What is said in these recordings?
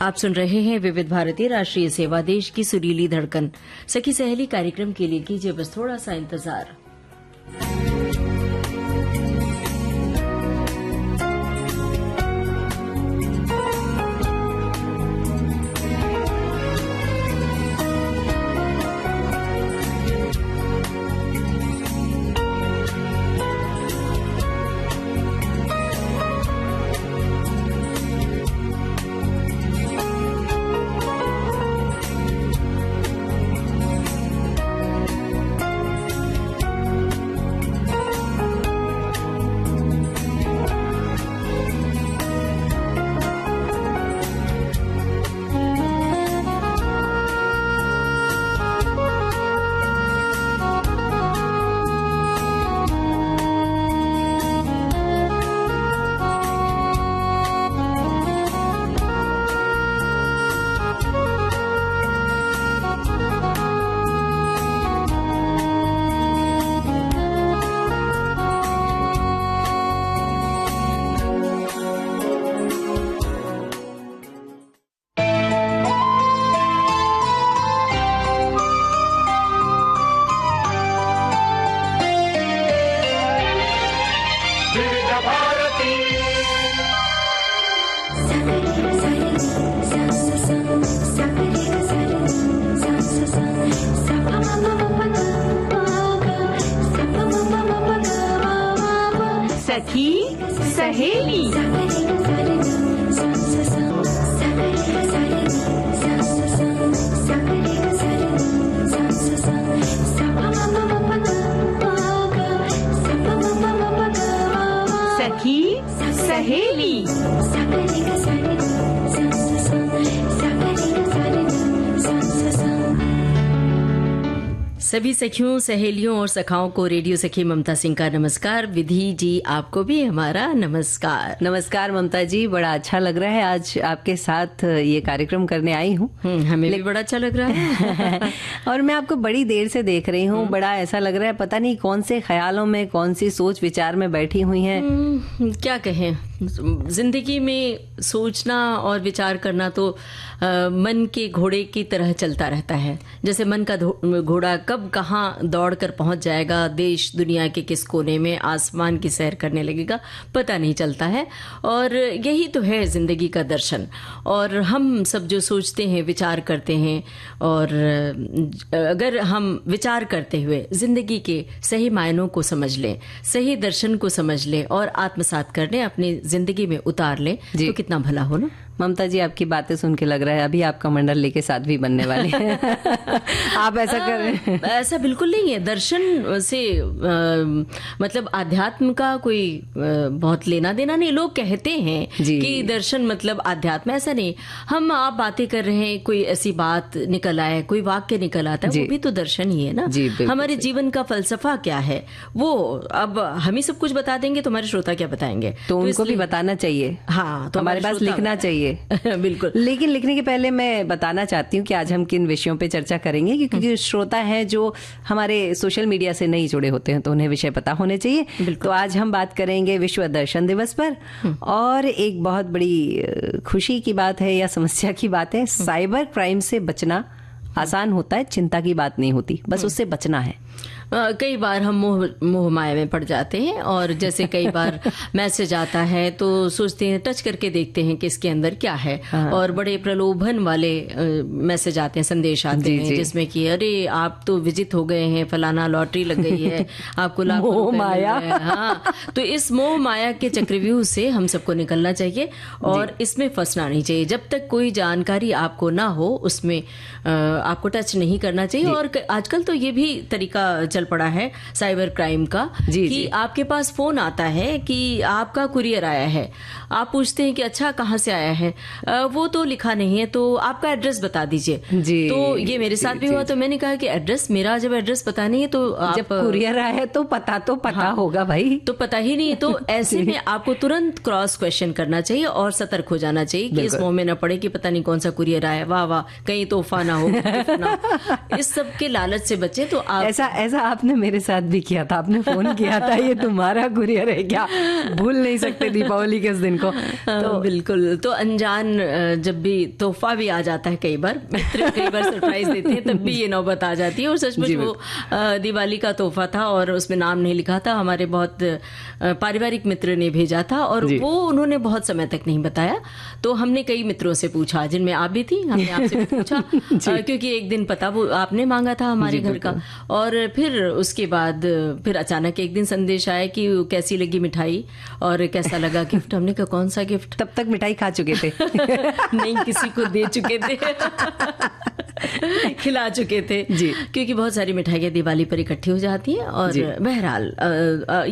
आप सुन रहे हैं विविध भारतीय राष्ट्रीय सेवा, देश की सुरीली धड़कन। सखी सहेली कार्यक्रम के लिए कीजिए बस थोड़ा सा इंतजार। सखी सहेली। सखी सहेली। सभी सखियों, सहेलियों और सखाओं को रेडियो सखी ममता सिंह का नमस्कार। विधि जी, आपको भी हमारा नमस्कार। नमस्कार ममता जी, बड़ा अच्छा लग रहा है आज आपके साथ ये कार्यक्रम करने आई हूँ। हमें भी बड़ा अच्छा लग रहा है। और मैं आपको बड़ी देर से देख रही हूँ। बड़ा ऐसा लग रहा है पता नहीं कौन से ख्यालों में, कौन सी सोच विचार में बैठी हुई हैं। क्या कहें, जिंदगी में सोचना और विचार करना तो मन के घोड़े की तरह चलता रहता है। जैसे मन का घोड़ा कब कहाँ दौड़ कर पहुंच जाएगा, देश दुनिया के किस कोने में आसमान की सैर करने लगेगा, पता नहीं चलता है। और यही तो है जिंदगी का दर्शन। और हम सब जो सोचते हैं, विचार करते हैं, और अगर हम विचार करते हुए जिंदगी के सही मायनों को समझ लें, सही दर्शन को समझ लें और आत्मसात कर लें, अपनी जिंदगी में उतार लें, तो कितना भला हो ना। ममता जी, आपकी बातें सुन के लग रहा है अभी आपका मंडल लेके साध्वी बनने वाले हैं। आप ऐसा कर रहे हैं? ऐसा बिल्कुल नहीं है। दर्शन से मतलब आध्यात्म का कोई बहुत लेना देना नहीं। लोग कहते हैं कि दर्शन मतलब आध्यात्म, ऐसा नहीं। हम आप बातें कर रहे हैं, कोई ऐसी बात निकल आए, कोई वाक्य निकल आता है, वो भी तो दर्शन ही है ना। हमारे जीवन का फलसफा क्या है वो अब हम ही सब कुछ बता देंगे तो हमारे श्रोता क्या बताएंगे? तो उनको भी बताना चाहिए। हाँ, तो हमारे पास लिखना चाहिए। बिल्कुल। लेकिन लिखने के पहले मैं बताना चाहती हूँ कि आज हम किन विषयों पे चर्चा करेंगे, क्योंकि श्रोता हैं जो हमारे सोशल मीडिया से नहीं जुड़े होते हैं तो उन्हें विषय पता होने चाहिए। तो आज हम बात करेंगे विश्व दर्शन दिवस पर। और एक बहुत बड़ी खुशी की बात है या समस्या की बात है, साइबर क्राइम से बचना आसान होता है, चिंता की बात नहीं होती, बस उससे बचना है। कई बार हम मोह माया में पड़ जाते हैं, और जैसे कई बार मैसेज आता है तो सोचते हैं, टच करके देखते हैं कि इसके अंदर क्या है। और बड़े प्रलोभन वाले मैसेज आते हैं, संदेश आते हैं, जिसमें कि अरे आप तो विजित हो गए हैं, फलाना लॉटरी लग गई है, आपको लाखों रुपए मिल गए हैं। हाँ, तो इस मोह माया के चक्रव्यूह से हम सबको निकलना चाहिए और इसमें फंसना नहीं चाहिए। जब तक कोई जानकारी आपको ना हो, उसमें आपको टच नहीं करना चाहिए। और आजकल तो ये भी तरीका चल पड़ा है साइबर क्राइम का कि आपके पास फोन आता है कि आपका कुरियर आया है। आप पूछते हैं कि अच्छा कहाँ से आया है, वो तो लिखा नहीं है, तो आपका एड्रेस बता दीजिए। तो ये मेरे साथ भी हुआ। तो मैंने कहा कि एड्रेस, मेरा जब एड्रेस पता नहीं है तो जब कुरियर आया है तो पता होगा भाई, तो पता ही नहीं। तो ऐसे में आपको तुरंत क्रॉस क्वेश्चन करना चाहिए और सतर्क हो जाना चाहिए कि इस मोह में न पड़े कि पता नहीं कौन सा कुरियर आया, वाह वाह, कहीं तोहफा ना हो। इस सब के लालच से बचे। तो आप ऐसा आपने मेरे साथ भी किया था, आपने फोन किया था, ये तुम्हारा कुरियर है क्या? भूल नहीं सकते दीपावली के उस दिन को। तो बिल्कुल, तो अनजान जब भी तोहफा भी आ जाता है, कई बार मित्र कई बार सरप्राइज देते हैं, तब भी ये नौबत आ जाती है। और सचमुच वो दिवाली का तोहफा था और उसमें नाम नहीं लिखा था, हमारे बहुत पारिवारिक मित्र ने भेजा था और वो उन्होंने बहुत समय तक नहीं बताया। तो हमने कई मित्रों से पूछा, जिनमें आप भी थी, हमने आपसे भी पूछा क्योंकि एक दिन पता वो आपने मांगा था हमारे घर का। और फिर उसके बाद फिर अचानक एक दिन संदेश आया कि कैसी लगी मिठाई और कैसा लगा गिफ्ट। हमने कहा कौन सा गिफ्ट? तब तक मिठाई खा चुके थे। नहीं, किसी को दे चुके थे, खिला चुके थे जी, क्योंकि बहुत सारी मिठाइयाँ दिवाली पर इकट्ठी हो जाती हैं। और बहरहाल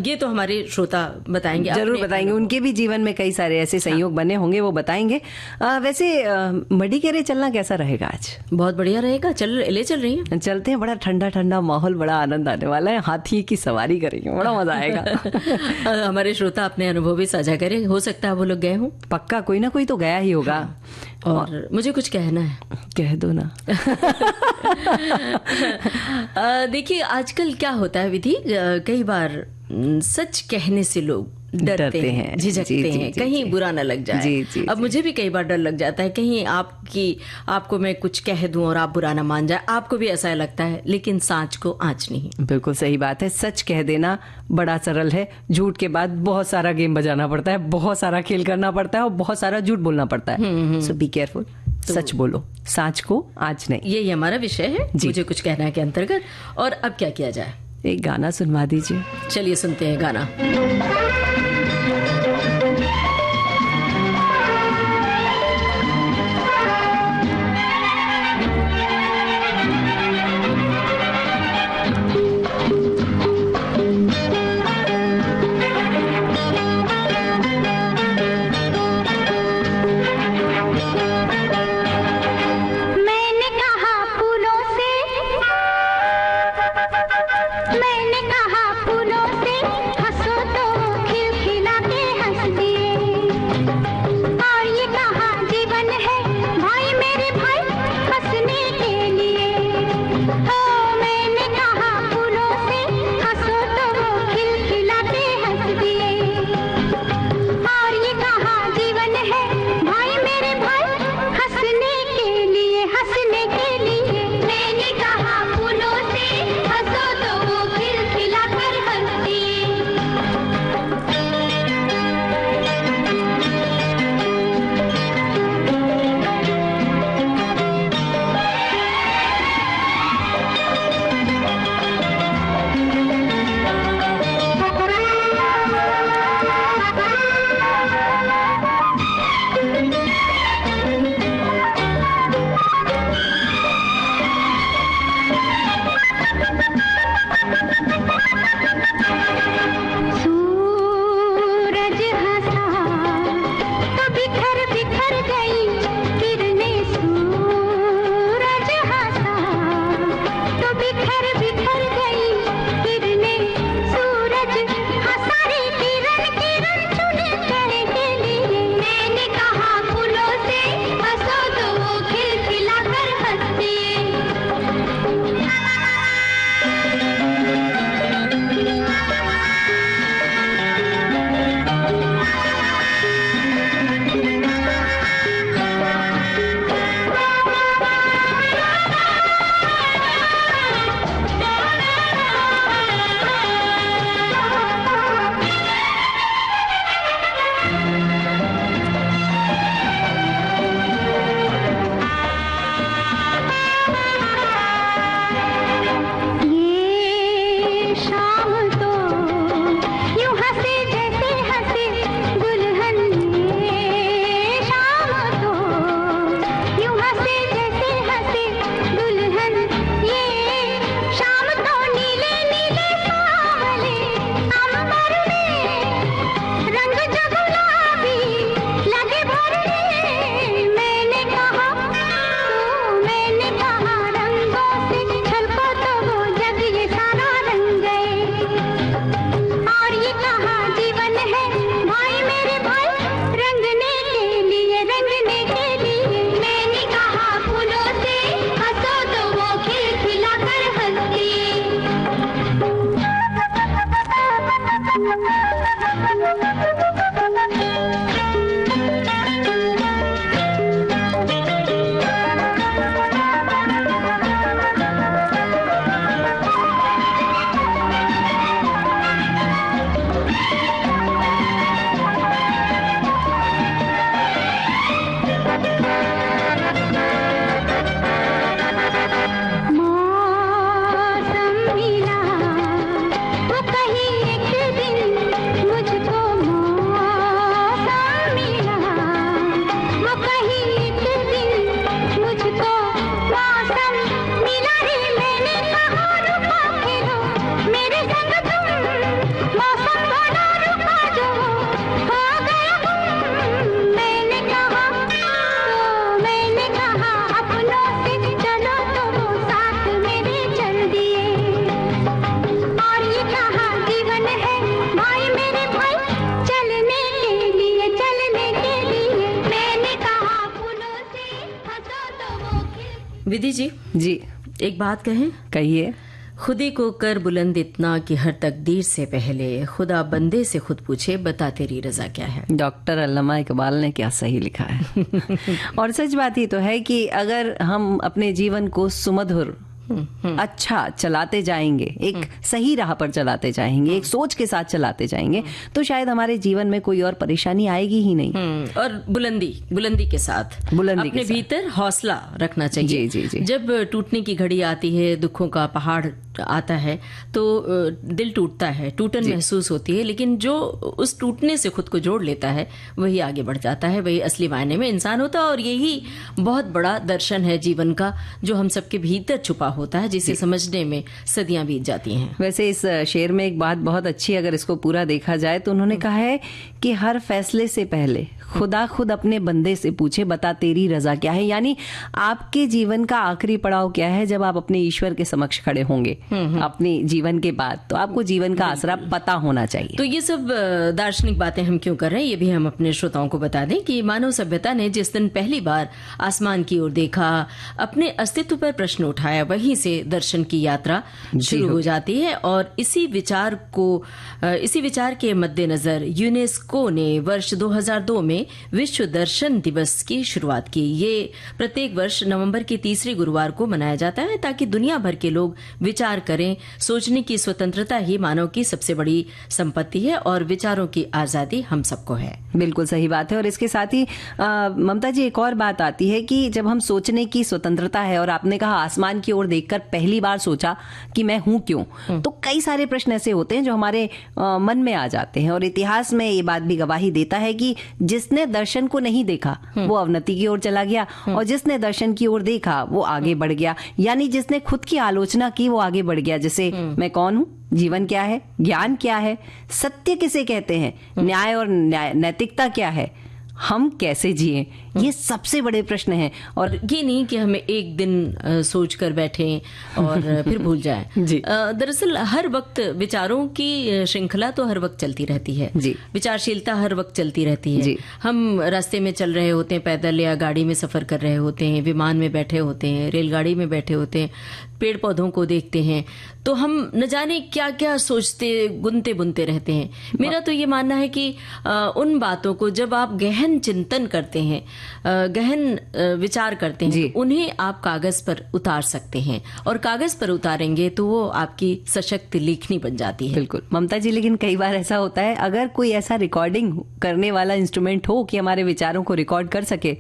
ये तो हमारे श्रोता बताएंगे, जरूर बताएंगे, उनके भी जीवन में कई सारे ऐसे संयोग बने होंगे, वो बताएंगे। वैसे मडिकेरे चलना कैसा रहेगा आज? बहुत बढ़िया रहेगा, ले चल रही हैं। चलते हैं, बड़ा ठंडा ठंडा माहौल, बड़ा आनंद आने वाला है, हाथी की सवारी करेंगे, बड़ा मजा आएगा। हमारे श्रोता अपने अनुभव भी साझा करें, हो सकता है वो लोग गए हों। पक्का कोई ना कोई तो गया ही होगा। और मुझे कुछ कहना है, कह दो ना। देखिए आजकल क्या होता है विधि, कई बार सच कहने से लोग डरते हैं, झिझकते हैं, कहीं बुरा ना लग जाए। अब मुझे भी कई बार डर लग जाता है, कहीं आपको मैं कुछ कह दूं और आप बुरा ना मान जाए। आपको भी ऐसा लगता है, लेकिन सांच को आंच नहीं। बिल्कुल सही बात है, सच कह देना बड़ा सरल है, झूठ के बाद बहुत सारा गेम बजाना पड़ता है, बहुत सारा खेल करना पड़ता है और बहुत सारा झूठ बोलना पड़ता है। सो बी केयरफुल, सच बोलो, सांच को आंच नहीं। यही हमारा विषय है, मुझे कुछ कहना है के अंतर्गत। और अब क्या किया जाए? एक गाना सुनवा दीजिए। चलिए सुनते हैं गाना। मैंने कहा फूलों से हंसो तो विधि जी जी, एक बात कहें? कहिए। खुदी को कर बुलंद इतना कि हर तकदीर से पहले खुदा बंदे से खुद पूछे बता तेरी रजा क्या है। डॉक्टर अल्लामा इकबाल ने क्या सही लिखा है। और सच बात ही तो है कि अगर हम अपने जीवन को सुमधुर अच्छा चलाते जाएंगे, एक सही राह पर चलाते जाएंगे, एक सोच के साथ चलाते जाएंगे, तो शायद हमारे जीवन में कोई और परेशानी आएगी ही नहीं। और बुलंदी के साथ अपने भीतर हौसला रखना चाहिए। जी, जी, जी। जब टूटने की घड़ी आती है, दुखों का पहाड़ आता है, तो दिल टूटता है, टूटन महसूस होती है, लेकिन जो उस टूटने से खुद को जोड़ लेता है वही आगे बढ़ जाता है, वही असली मायने में इंसान होता है। और यही बहुत बड़ा दर्शन है जीवन का, जो हम सबके भीतर छुपा होता है, जिसे समझने में सदियां बीत जाती हैं। वैसे इस शेर में एक बात बहुत अच्छी, अगर इसको पूरा देखा जाए तो उन्होंने कहा है कि हर फैसले से पहले खुदा खुद अपने बंदे से पूछे बता तेरी रजा क्या है। यानी आपके जीवन का आखिरी पड़ाव क्या है जब आप अपने ईश्वर के समक्ष खड़े होंगे अपने जीवन के बाद, तो आपको जीवन का आसरा पता होना चाहिए। तो ये सब दार्शनिक बातें हम क्यों कर रहे हैं, ये भी हम अपने श्रोताओं को बता दें कि मानव सभ्यता ने जिस दिन पहली बार आसमान की ओर देखा, अपने अस्तित्व पर प्रश्न उठाया, वहीं से दर्शन की यात्रा शुरू हो जाती है। और इसी विचार के मद्देनजर यूनेस्को ने वर्ष 2002 में विश्व दर्शन दिवस की शुरुआत की। ये प्रत्येक वर्ष नवंबर के तीसरे गुरुवार को मनाया जाता है, ताकि दुनिया भर के लोग विचार करें। सोचने की स्वतंत्रता ही मानव की सबसे बड़ी संपत्ति है और विचारों की आजादी हम सबको है। बिल्कुल सही बात है। और इसके साथ ही ममता जी, एक और बात आती है कि जब हम सोचने की स्वतंत्रता है, और आपने कहा आसमान की ओर देखकर पहली बार सोचा कि मैं हूं क्यों, तो कई सारे प्रश्न ऐसे होते हैं जो हमारे मन में आ जाते हैं। और इतिहास में ये बात भी गवाही देता है कि जिसने दर्शन को नहीं देखा वो अवनति की ओर चला गया, और जिसने दर्शन की ओर देखा वो आगे बढ़ गया। यानी जिसने खुद की आलोचना की वो आगे बढ़ गया। जैसे मैं कौन हूं, जीवन क्या है, ज्ञान क्या है, सत्य किसे कहते हैं, न्याय और नैतिकता क्या है, हम कैसे जिए, ये सबसे बड़े प्रश्न हैं। और ये नहीं कि हमें एक दिन सोच कर बैठें और फिर भूल जाएं। जी। दरअसल हर वक्त विचारों की श्रृंखला तो हर वक्त चलती रहती है। जी। विचारशीलता हर वक्त चलती रहती है। जी। हम रास्ते में चल रहे होते हैं, पैदल या गाड़ी में सफर कर रहे होते हैं, विमान में बैठे होते हैं, रेलगाड़ी में बैठे होते हैं, पेड़ पौधों को देखते हैं, तो हम न जाने क्या क्या सोचते गुनते बुनते रहते हैं। मेरा तो ये मानना है कि उन बातों को जब आप गहन चिंतन करते हैं, गहन विचार करते हैं, तो उन्हें आप कागज पर उतार सकते हैं, और कागज पर उतारेंगे तो वो आपकी सशक्त लेखनी बन जाती है। बिल्कुल ममता जी, लेकिन कई बार ऐसा होता है, अगर कोई ऐसा रिकॉर्डिंग करने वाला इंस्ट्रूमेंट हो कि हमारे विचारों को रिकॉर्ड कर सके,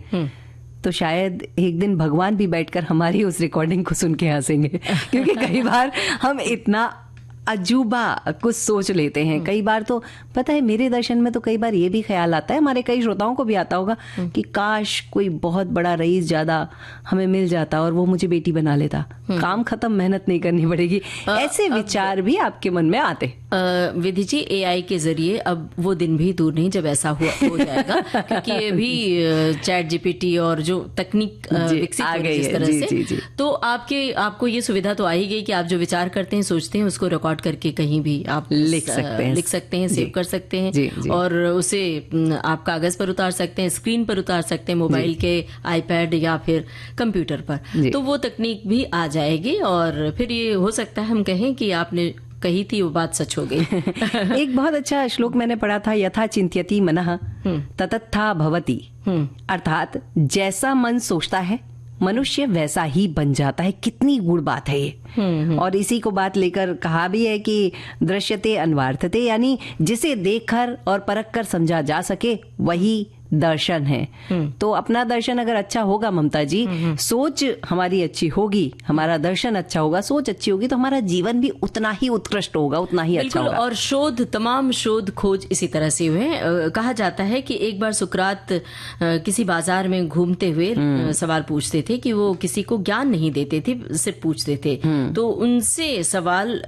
तो शायद एक दिन भगवान भी बैठकर हमारी उस रिकॉर्डिंग को सुन के हंसेंगे। क्योंकि कई बार हम इतना अजूबा कुछ सोच लेते हैं। कई बार तो पता है, मेरे दर्शन में तो कई बार ये भी ख्याल आता है, हमारे कई श्रोताओं को भी आता होगा, कि काश कोई बहुत बड़ा रईस ज्यादा हमें मिल जाता और वो मुझे बेटी बना लेता, काम खत्म, मेहनत नहीं करनी पड़ेगी। ऐसे विचार भी आपके मन में आते। विधि जी, एआई के जरिए अब वो दिन भी दूर नहीं जब ऐसा हो जाएगा, क्योंकि ये भी चैट जीपीटी और जो तकनीक विकसित हो गई इस तरह से, तो आपको ये सुविधा तो आ ही गई कि आप जो विचार करते हैं, सोचते हैं, उसको रिकॉर्ड करके कहीं भी आप लिख सकते हैं, सेव कर सकते हैं, और उसे आप कागज पर उतार सकते हैं, स्क्रीन पर उतार सकते हैं, मोबाइल के, आईपैड या फिर कंप्यूटर पर। तो वो तकनीक भी आ जाएगी, और फिर ये हो सकता है हम कहें कि आपने कही थी वो बात सच हो गई। एक बहुत अच्छा श्लोक मैंने पढ़ा था, यथा चिंत्यति मनः ततथा भवति। अर्थात जैसा मन सोचता है मनुष्य वैसा ही बन जाता है। कितनी गूढ़ बात है ये। और इसी को बात लेकर कहा भी है कि दृश्यते अन्वार्थते, यानी जिसे देखकर और परख कर समझा जा सके वही दर्शन है। तो अपना दर्शन अगर अच्छा होगा ममता जी, सोच हमारी अच्छी होगी, हमारा दर्शन अच्छा होगा, सोच अच्छी होगी, तो हमारा जीवन भी उतना ही उत्कृष्ट होगा, उतना ही अच्छा होगा। और तमाम शोध खोज इसी तरह से हुए। कहा जाता है कि एक बार सुकरात किसी बाजार में घूमते हुए सवाल पूछते थे कि वो किसी को ज्ञान नहीं देते थे, सिर्फ पूछते थे। तो उनसे सवाल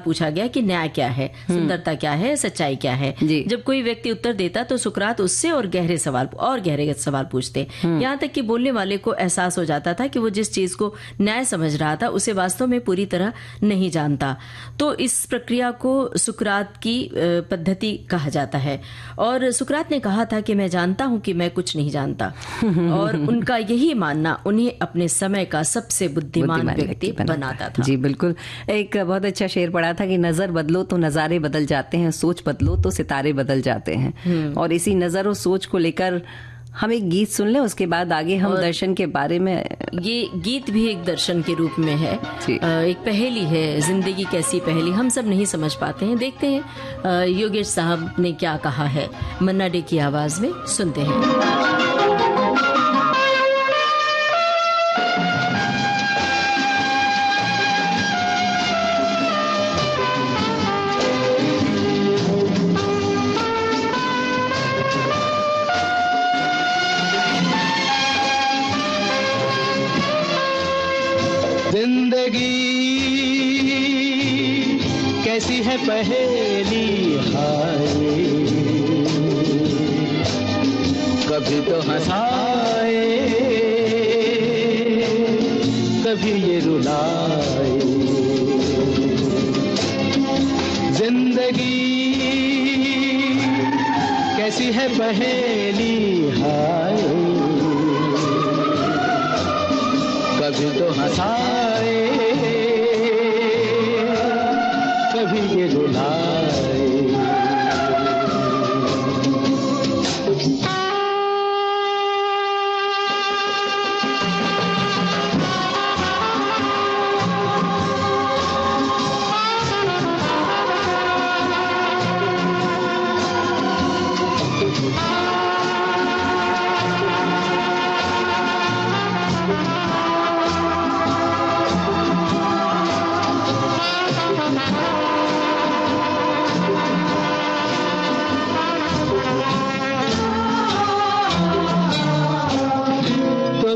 पूछा गया कि न्याय क्या है, सुंदरता क्या है, सच्चाई क्या है। जब कोई व्यक्ति उत्तर देता तो सुकरात सुकरात उससे और गहरे सवाल पूछते। यहाँ तक कि बोलने वाले को एहसास हो जाता था कि वो जिस चीज को न्याय समझ रहा था उसे वास्तव में पूरी तरह नहीं जानता। तो इस प्रक्रिया को सुकरात की पद्धति कहा जाता है। और सुकरात ने कहा था कि मैं जानता हूं कि मैं कुछ नहीं जानता, और उनका यही मानना उन्हें अपने समय का सबसे बुद्धिमान व्यक्ति बनाता था। जी बिल्कुल। एक बहुत अच्छा शेर पढ़ा था कि नजर बदलो तो नजारे बदल जाते हैं, सोच बदलो तो सितारे बदल जाते हैं। और इसी नजर और सोच को लेकर हम एक गीत सुन लें, उसके बाद आगे हम दर्शन के बारे में। ये गीत भी एक दर्शन के रूप में है, एक पहेली है, जिंदगी कैसी पहेली, हम सब नहीं समझ पाते हैं। देखते हैं योगेश साहब ने क्या कहा है, मन्ना डे की आवाज में सुनते हैं। जिंदगी कैसी है पहेली, हाय कभी तो हंसाए कभी ये रुलाए। जिंदगी कैसी है पहेली, हाय कभी तो हंसाए कभी ये रुलाए।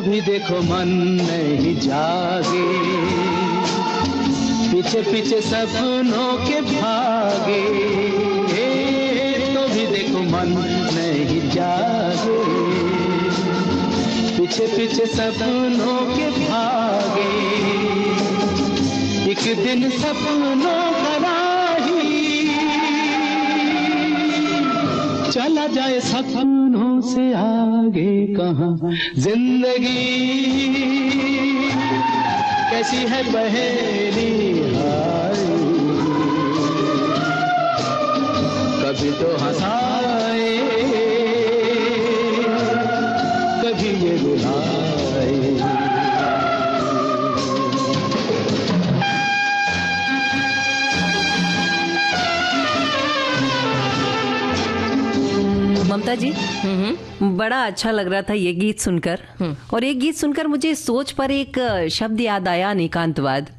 भी देखो मन नहीं जागे, पीछे पीछे सपनों के भागे। तो भी देखो मन नहीं जागे, पीछे पीछे सपनों के भागे। एक दिन सपनों का राही चला जाए सपनों से आगे कहाँ। जिंदगी कैसी है पहेली, हाय कभी तो हंसाए कभी ये रुलाए। ममता जी, बड़ा अच्छा लग रहा था ये गीत सुनकर। और एक गीत सुनकर मुझे सोच पर एक शब्द याद आया, अनेकांतवाद।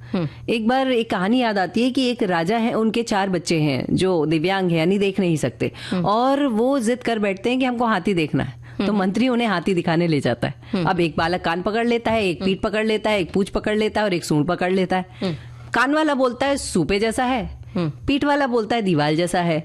एक बार एक कहानी याद आती है कि एक राजा है, उनके 4 बच्चे हैं जो दिव्यांग है, यानी देख नहीं सकते, और वो जिद कर बैठते हैं कि हमको हाथी देखना है। तो मंत्री उन्हें हाथी दिखाने ले जाता है। अब एक बालक कान पकड़ लेता है, एक पीठ पकड़ लेता है, एक पूंछ पकड़ लेता है और एक सूंड पकड़ लेता है। कान वाला बोलता है सूपे जैसा है, पीठ वाला बोलता है दीवाल जैसा है,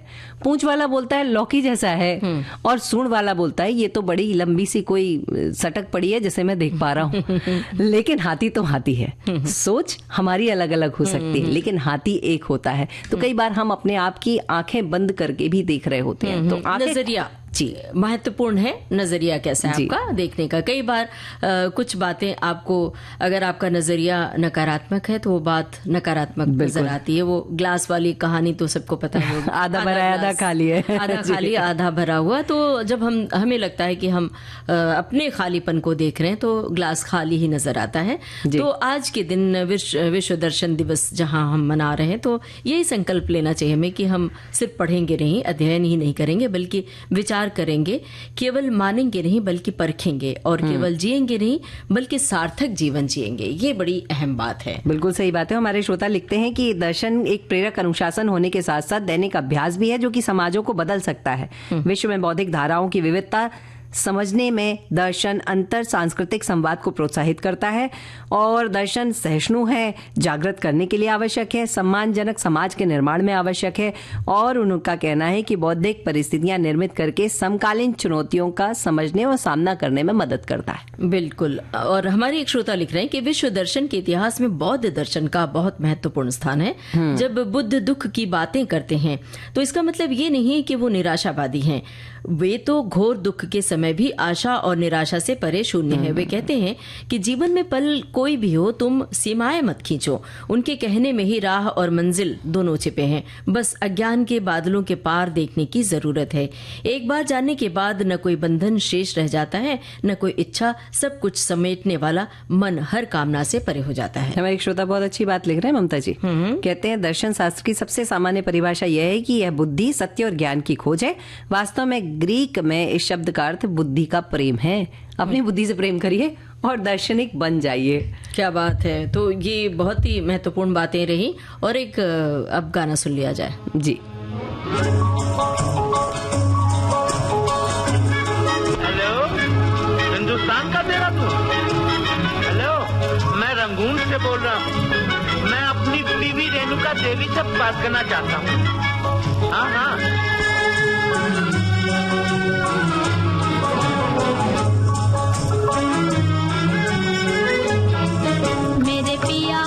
पूंछ वाला बोलता है लौकी जैसा है, और सूंड वाला बोलता है ये तो बड़ी लंबी सी कोई सटक पड़ी है जिसे मैं देख पा रहा हूँ। लेकिन हाथी तो हाथी है। सोच हमारी अलग अलग हो सकती है, लेकिन हाथी एक होता है। तो कई बार हम अपने आप की आंखें बंद करके भी देख रहे होते हैं। तो नजरिया जी महत्वपूर्ण है, नजरिया कैसा है आपका देखने का। कई बार कुछ बातें आपको, अगर आपका नजरिया नकारात्मक है तो वो बात नकारात्मक नजर आती है। वो ग्लास वाली कहानी तो सबको पता है, आधा भरा है आधा खाली है, आधा खाली आधा भरा हुआ। तो जब हमें लगता है कि हम अपने खालीपन को देख रहे हैं तो ग्लास खाली ही नजर आता है। तो आज के दिन विश्व दर्शन दिवस जहां हम मना रहे हैं, तो यही संकल्प लेना चाहिए हमें कि हम सिर्फ पढ़ेंगे नहीं, अध्ययन ही नहीं करेंगे, बल्कि विचार करेंगे। केवल मानेंगे नहीं बल्कि परखेंगे, और केवल जिएंगे नहीं बल्कि सार्थक जीवन जिएंगे। ये बड़ी अहम बात है। बिल्कुल सही बात है। हमारे श्रोता लिखते हैं कि दर्शन एक प्रेरक अनुशासन होने के साथ साथ दैनिक अभ्यास भी है जो कि समाजों को बदल सकता है। विश्व में बौद्धिक धाराओं की विविधता समझने में दर्शन अंतर सांस्कृतिक संवाद को प्रोत्साहित करता है और दर्शन सहिष्णु है, जागृत करने के लिए आवश्यक है, सम्मानजनक समाज के निर्माण में आवश्यक है और उनका कहना है कि बौद्धिक परिस्थितियां निर्मित करके समकालीन चुनौतियों का समझने और सामना करने में मदद करता है। बिल्कुल। और हमारे एक श्रोता लिख रहे हैं कि विश्व दर्शन के इतिहास में बौद्ध दर्शन का बहुत महत्वपूर्ण स्थान है। जब बुद्ध दुख की बातें करते हैं तो इसका मतलब ये नहीं है कि वो निराशावादी हैं। वे तो घोर दुख के समय भी आशा और निराशा से परे शून्य है। वे कहते हैं कि जीवन में पल कोई भी हो, तुम सीमाएं मत खींचो। उनके कहने में ही राह और मंजिल दोनों छिपे हैं। बस अज्ञान के बादलों के पार देखने की जरूरत है। एक बार जानने के बाद न कोई बंधन शेष रह जाता है, न कोई इच्छा। सब कुछ समेटने वाला मन हर कामना से परे हो जाता है। हमारे एक श्रोता बहुत अच्छी बात लिख रहे हैं ममता जी। कहते हैं दर्शन शास्त्र की सबसे सामान्य परिभाषा यह है कि यह बुद्धि, सत्य और ज्ञान की खोज है। वास्तव में ग्रीक में इस शब्द का अर्थ बुद्धि का प्रेम है। अपनी बुद्धि से प्रेम करिए और दार्शनिक बन जाइए। क्या बात है। तो ये बहुत ही महत्वपूर्ण बातें रही। और एक अब गाना सुन लिया जाए जी। हेलो, हिंदुस्तान का तेरा तू। हेलो, मैं रंगून से बोल रहा हूँ। मैं अपनी बीवी रेणुका देवी से बात करना चाहता हूँ। हाँ हाँ। मेरे पिया,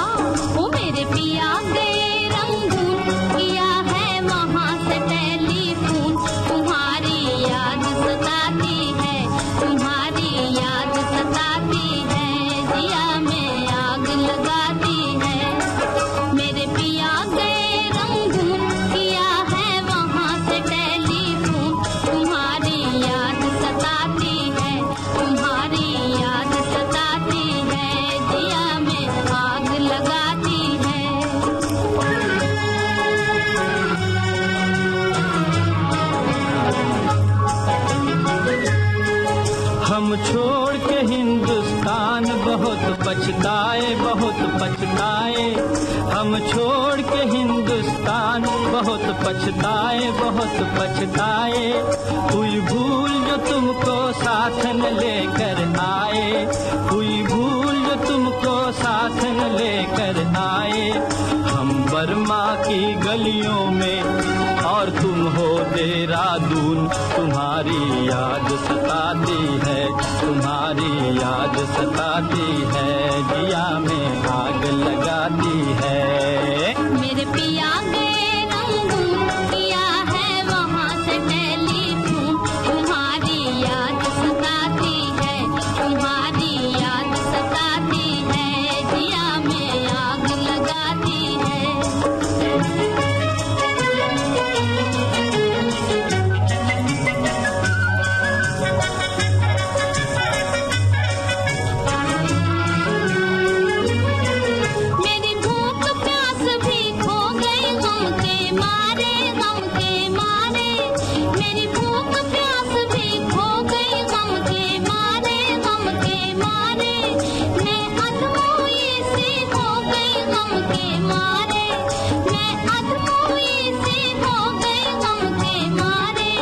ओ मेरे पिया गए रंगून, किया है वहाँ से टेलीफोन। तुम्हारी याद सताती है, तुम्हारी याद सताती है, जिया में आग लगाती है। मेरे पिया गए रंगून, किया है वहाँ से टेलीफोन। तुम्हारी याद सताती है, तुम्हारी याद सताती है, जिया में आग लगाती है। हम छोड़ के हिंदुस्तान बहुत पछताए, बहुत पछताए। हम छोड़ के हिंदुस्तान बहुत पछताए, बहुत पछताए। हुई भूल जो तुमको साथ न लेकर आए, हुई भूल जो तुमको साथ न लेकर आए। हम बर्मा की गलियों में और तुम हो देहरादून। तुम्हारी याद सताती है, तुम्हारी याद सताती है, जिया में आग लगाती है। मेरे पिया गए रंगून, किया है वहाँ से टेलीफोन। तुम्हारी याद सताती है, तुम्हारी याद सताती है, जिया में आग लगाती है। मेरी भूख प्यास भी खो गई गम के मारे, गम के मारे। मेरी भूख प्यास भी खो गई गम के मारे, गम के मारे। मैं अधमोई सी हो गई गम के मारे, मैं अधमोई सी हो गई गम के मारे।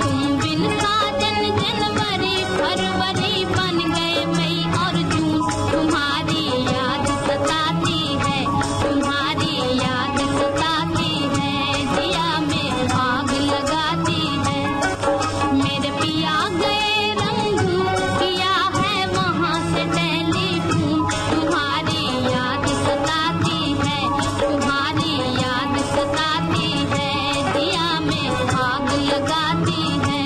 तुम बिन साजन जनवरी फरवरी बन गए मई और जून। तुम्हारी याद सताती है, तुम्हारी याद सताती है, जिया में आग लगाती है। मेरे पिया गए रंगून, किया है वहाँ से टेलीफोन। तुम्हारी याद सताती है, तुम्हारी याद सताती है, जिया में आग लगाती है।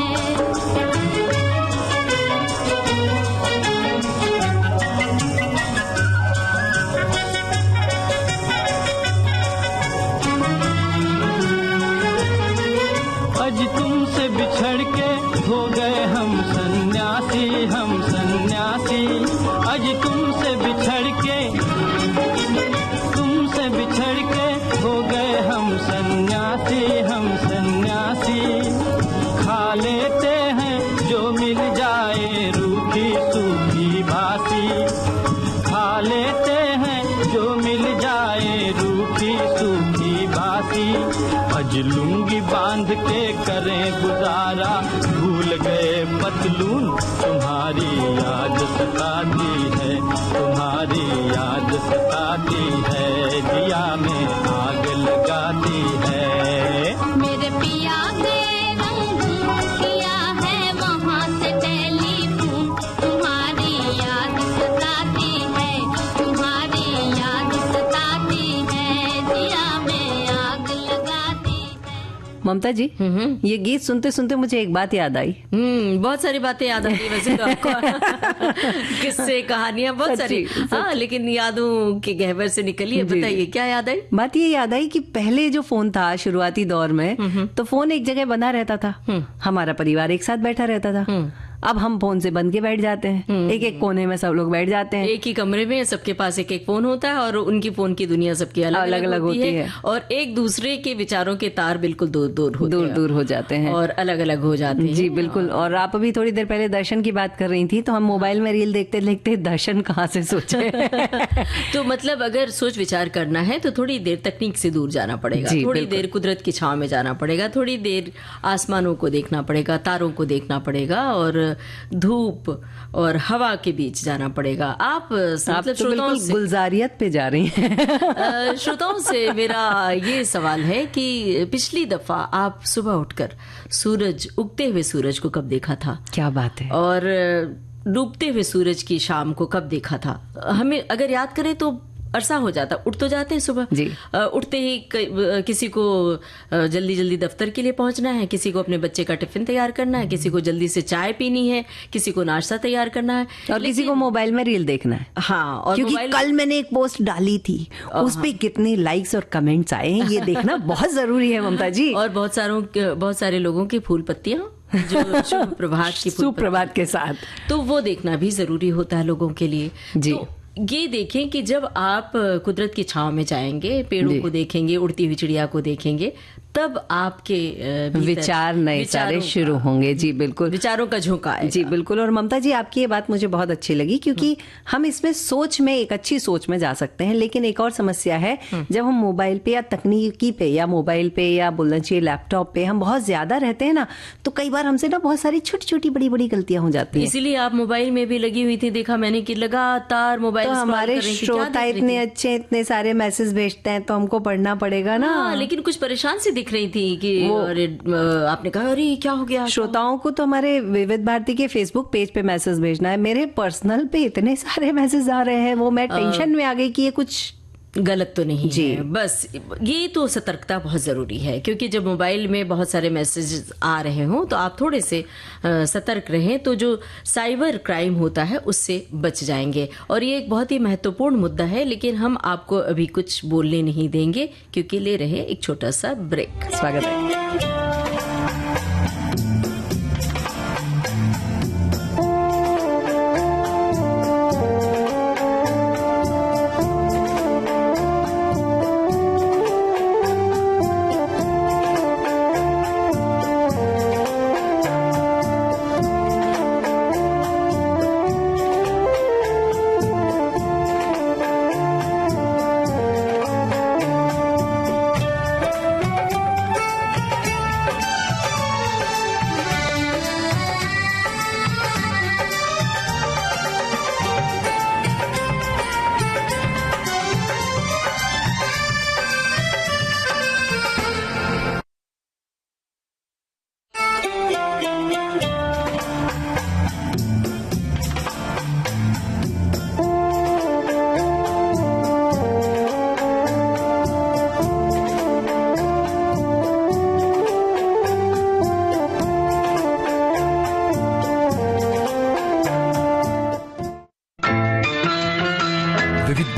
आज तुमसे बिछड़ के हो गए हम सन्यासी, हम सन्यासी। आज तुमसे बिछड़ के हो गए हम सन्यासी, हम सन्यासी। खा लेते हैं जो मिल जाए रूखी सूखी बासी, खा लेते हैं जो मिल जाए रूखी सूखी बासी। आज लुंगी बांध के करें गुजारा, भूल गए पतलू धुन, तुम्हारी याद सताती है, तुम्हारी याद सताती है, दिया में आग लगाती है। मेरे पिया के रंग किया है वहाँ से टेलीफोन, तुम्हारी याद सताती है, तुम्हारी याद सताती है, दिया में आग लगाती है। ममता जी, ये गीत सुनते सुनते मुझे एक बात याद आई। बहुत सारी बातें याद आती है वैसे तो आपको किस्से कहानियां बहुत सारी, हाँ, लेकिन यादों के गहवर से निकलिए, बताइए क्या याद आई? बात ये याद आई कि पहले जो फोन था शुरुआती दौर में, तो फोन एक जगह बना रहता था, हमारा परिवार एक साथ बैठा रहता था। अब हम फोन से बंद के बैठ जाते हैं, एक एक कोने में सब लोग बैठ जाते हैं, एक ही कमरे में सबके पास एक एक फोन होता है और उनकी फोन की दुनिया सबकी अलग अलग होती है और एक दूसरे के विचारों के तार बिल्कुल दूर दूर हो जाते हैं और अलग अलग हो जाते हैं। जी बिल्कुल। और आप अभी थोड़ी देर पहले दर्शन की बात कर रही थी, तो हम मोबाइल में रील देखते देखते दर्शन कहाँ से सोचे। तो मतलब अगर सोच विचार करना है तो थोड़ी देर तकनीक से दूर जाना पड़ेगा, थोड़ी देर कुदरत की छांव में जाना पड़ेगा, थोड़ी देर आसमानों को देखना पड़ेगा, तारों को देखना पड़ेगा और धूप और हवा के बीच जाना पड़ेगा। आप मतलब तो बिल्कुल गुलजारियत पे जा रही हैं। श्रोताओं से मेरा ये सवाल है कि पिछली दफा आप सुबह उठकर उगते हुए सूरज को कब देखा था? क्या बात है। और डूबते हुए सूरज की शाम को कब देखा था? हमें अगर याद करें तो अरसा हो जाता। उठ तो जाते हैं सुबह जी। उठते ही किसी को जल्दी जल्दी दफ्तर के लिए पहुंचना है, किसी को अपने बच्चे का टिफिन तैयार करना है, किसी को जल्दी से चाय पीनी है, किसी को नाश्ता तैयार करना है और किसी को मोबाइल में रील देखना है। हाँ, और क्योंकि कल मैंने एक पोस्ट डाली थी, उस पे कितने लाइक्स और कमेंट्स आए हैं, ये देखना बहुत जरूरी है ममता जी। और बहुत सारे लोगों की फूल पत्तियां जो शुभ प्रभात की सुप्रभात के साथ, तो वो देखना भी जरूरी होता है लोगों के लिए जी। तो ये देखें कि जब आप कुदरत की छांव में जाएंगे, पेड़ों को देखेंगे, उड़ती हुई चिड़िया को देखेंगे, तब आपके विचार नए सारे शुरू होंगे। जी बिल्कुल, विचारों का झोंका आएगा। जी बिल्कुल। और ममता जी, आपकी ये बात मुझे बहुत अच्छी लगी, क्योंकि हम इसमें सोच में एक अच्छी सोच में जा सकते हैं, लेकिन एक और समस्या है, जब हम मोबाइल पे या तकनीकी पे या मोबाइल पे या बोलना चाहिए लैपटॉप पे हम बहुत ज्यादा रहते हैं ना, तो कई बार हमसे ना बहुत सारी छोटी छोटी बड़ी बड़ी गलतियां हो जाती हैं। इसीलिए आप मोबाइल में भी लगी हुई थी, देखा मैंने कि लगातार मोबाइल। तो हमारे श्रोता इतने अच्छे, इतने सारे मैसेज भेजते हैं, तो हमको पढ़ना पड़ेगा ना। लेकिन कुछ परेशान सी दिख रही थी कि अरे आपने कहा अरे क्या हो गया। श्रोताओं को तो हमारे विविध भारती के फेसबुक पेज पे मैसेज भेजना है, मेरे पर्सनल पे इतने सारे मैसेज आ रहे हैं, वो मैं टेंशन में आ गई कि ये कुछ गलत तो नहीं जी है। बस ये तो सतर्कता बहुत जरूरी है, क्योंकि जब मोबाइल में बहुत सारे मैसेजेस आ रहे हों तो आप थोड़े से सतर्क रहें, तो जो साइबर क्राइम होता है उससे बच जाएंगे। और ये एक बहुत ही महत्वपूर्ण मुद्दा है, लेकिन हम आपको अभी कुछ बोलने नहीं देंगे, क्योंकि ले रहे एक छोटा सा ब्रेक। स्वागत है।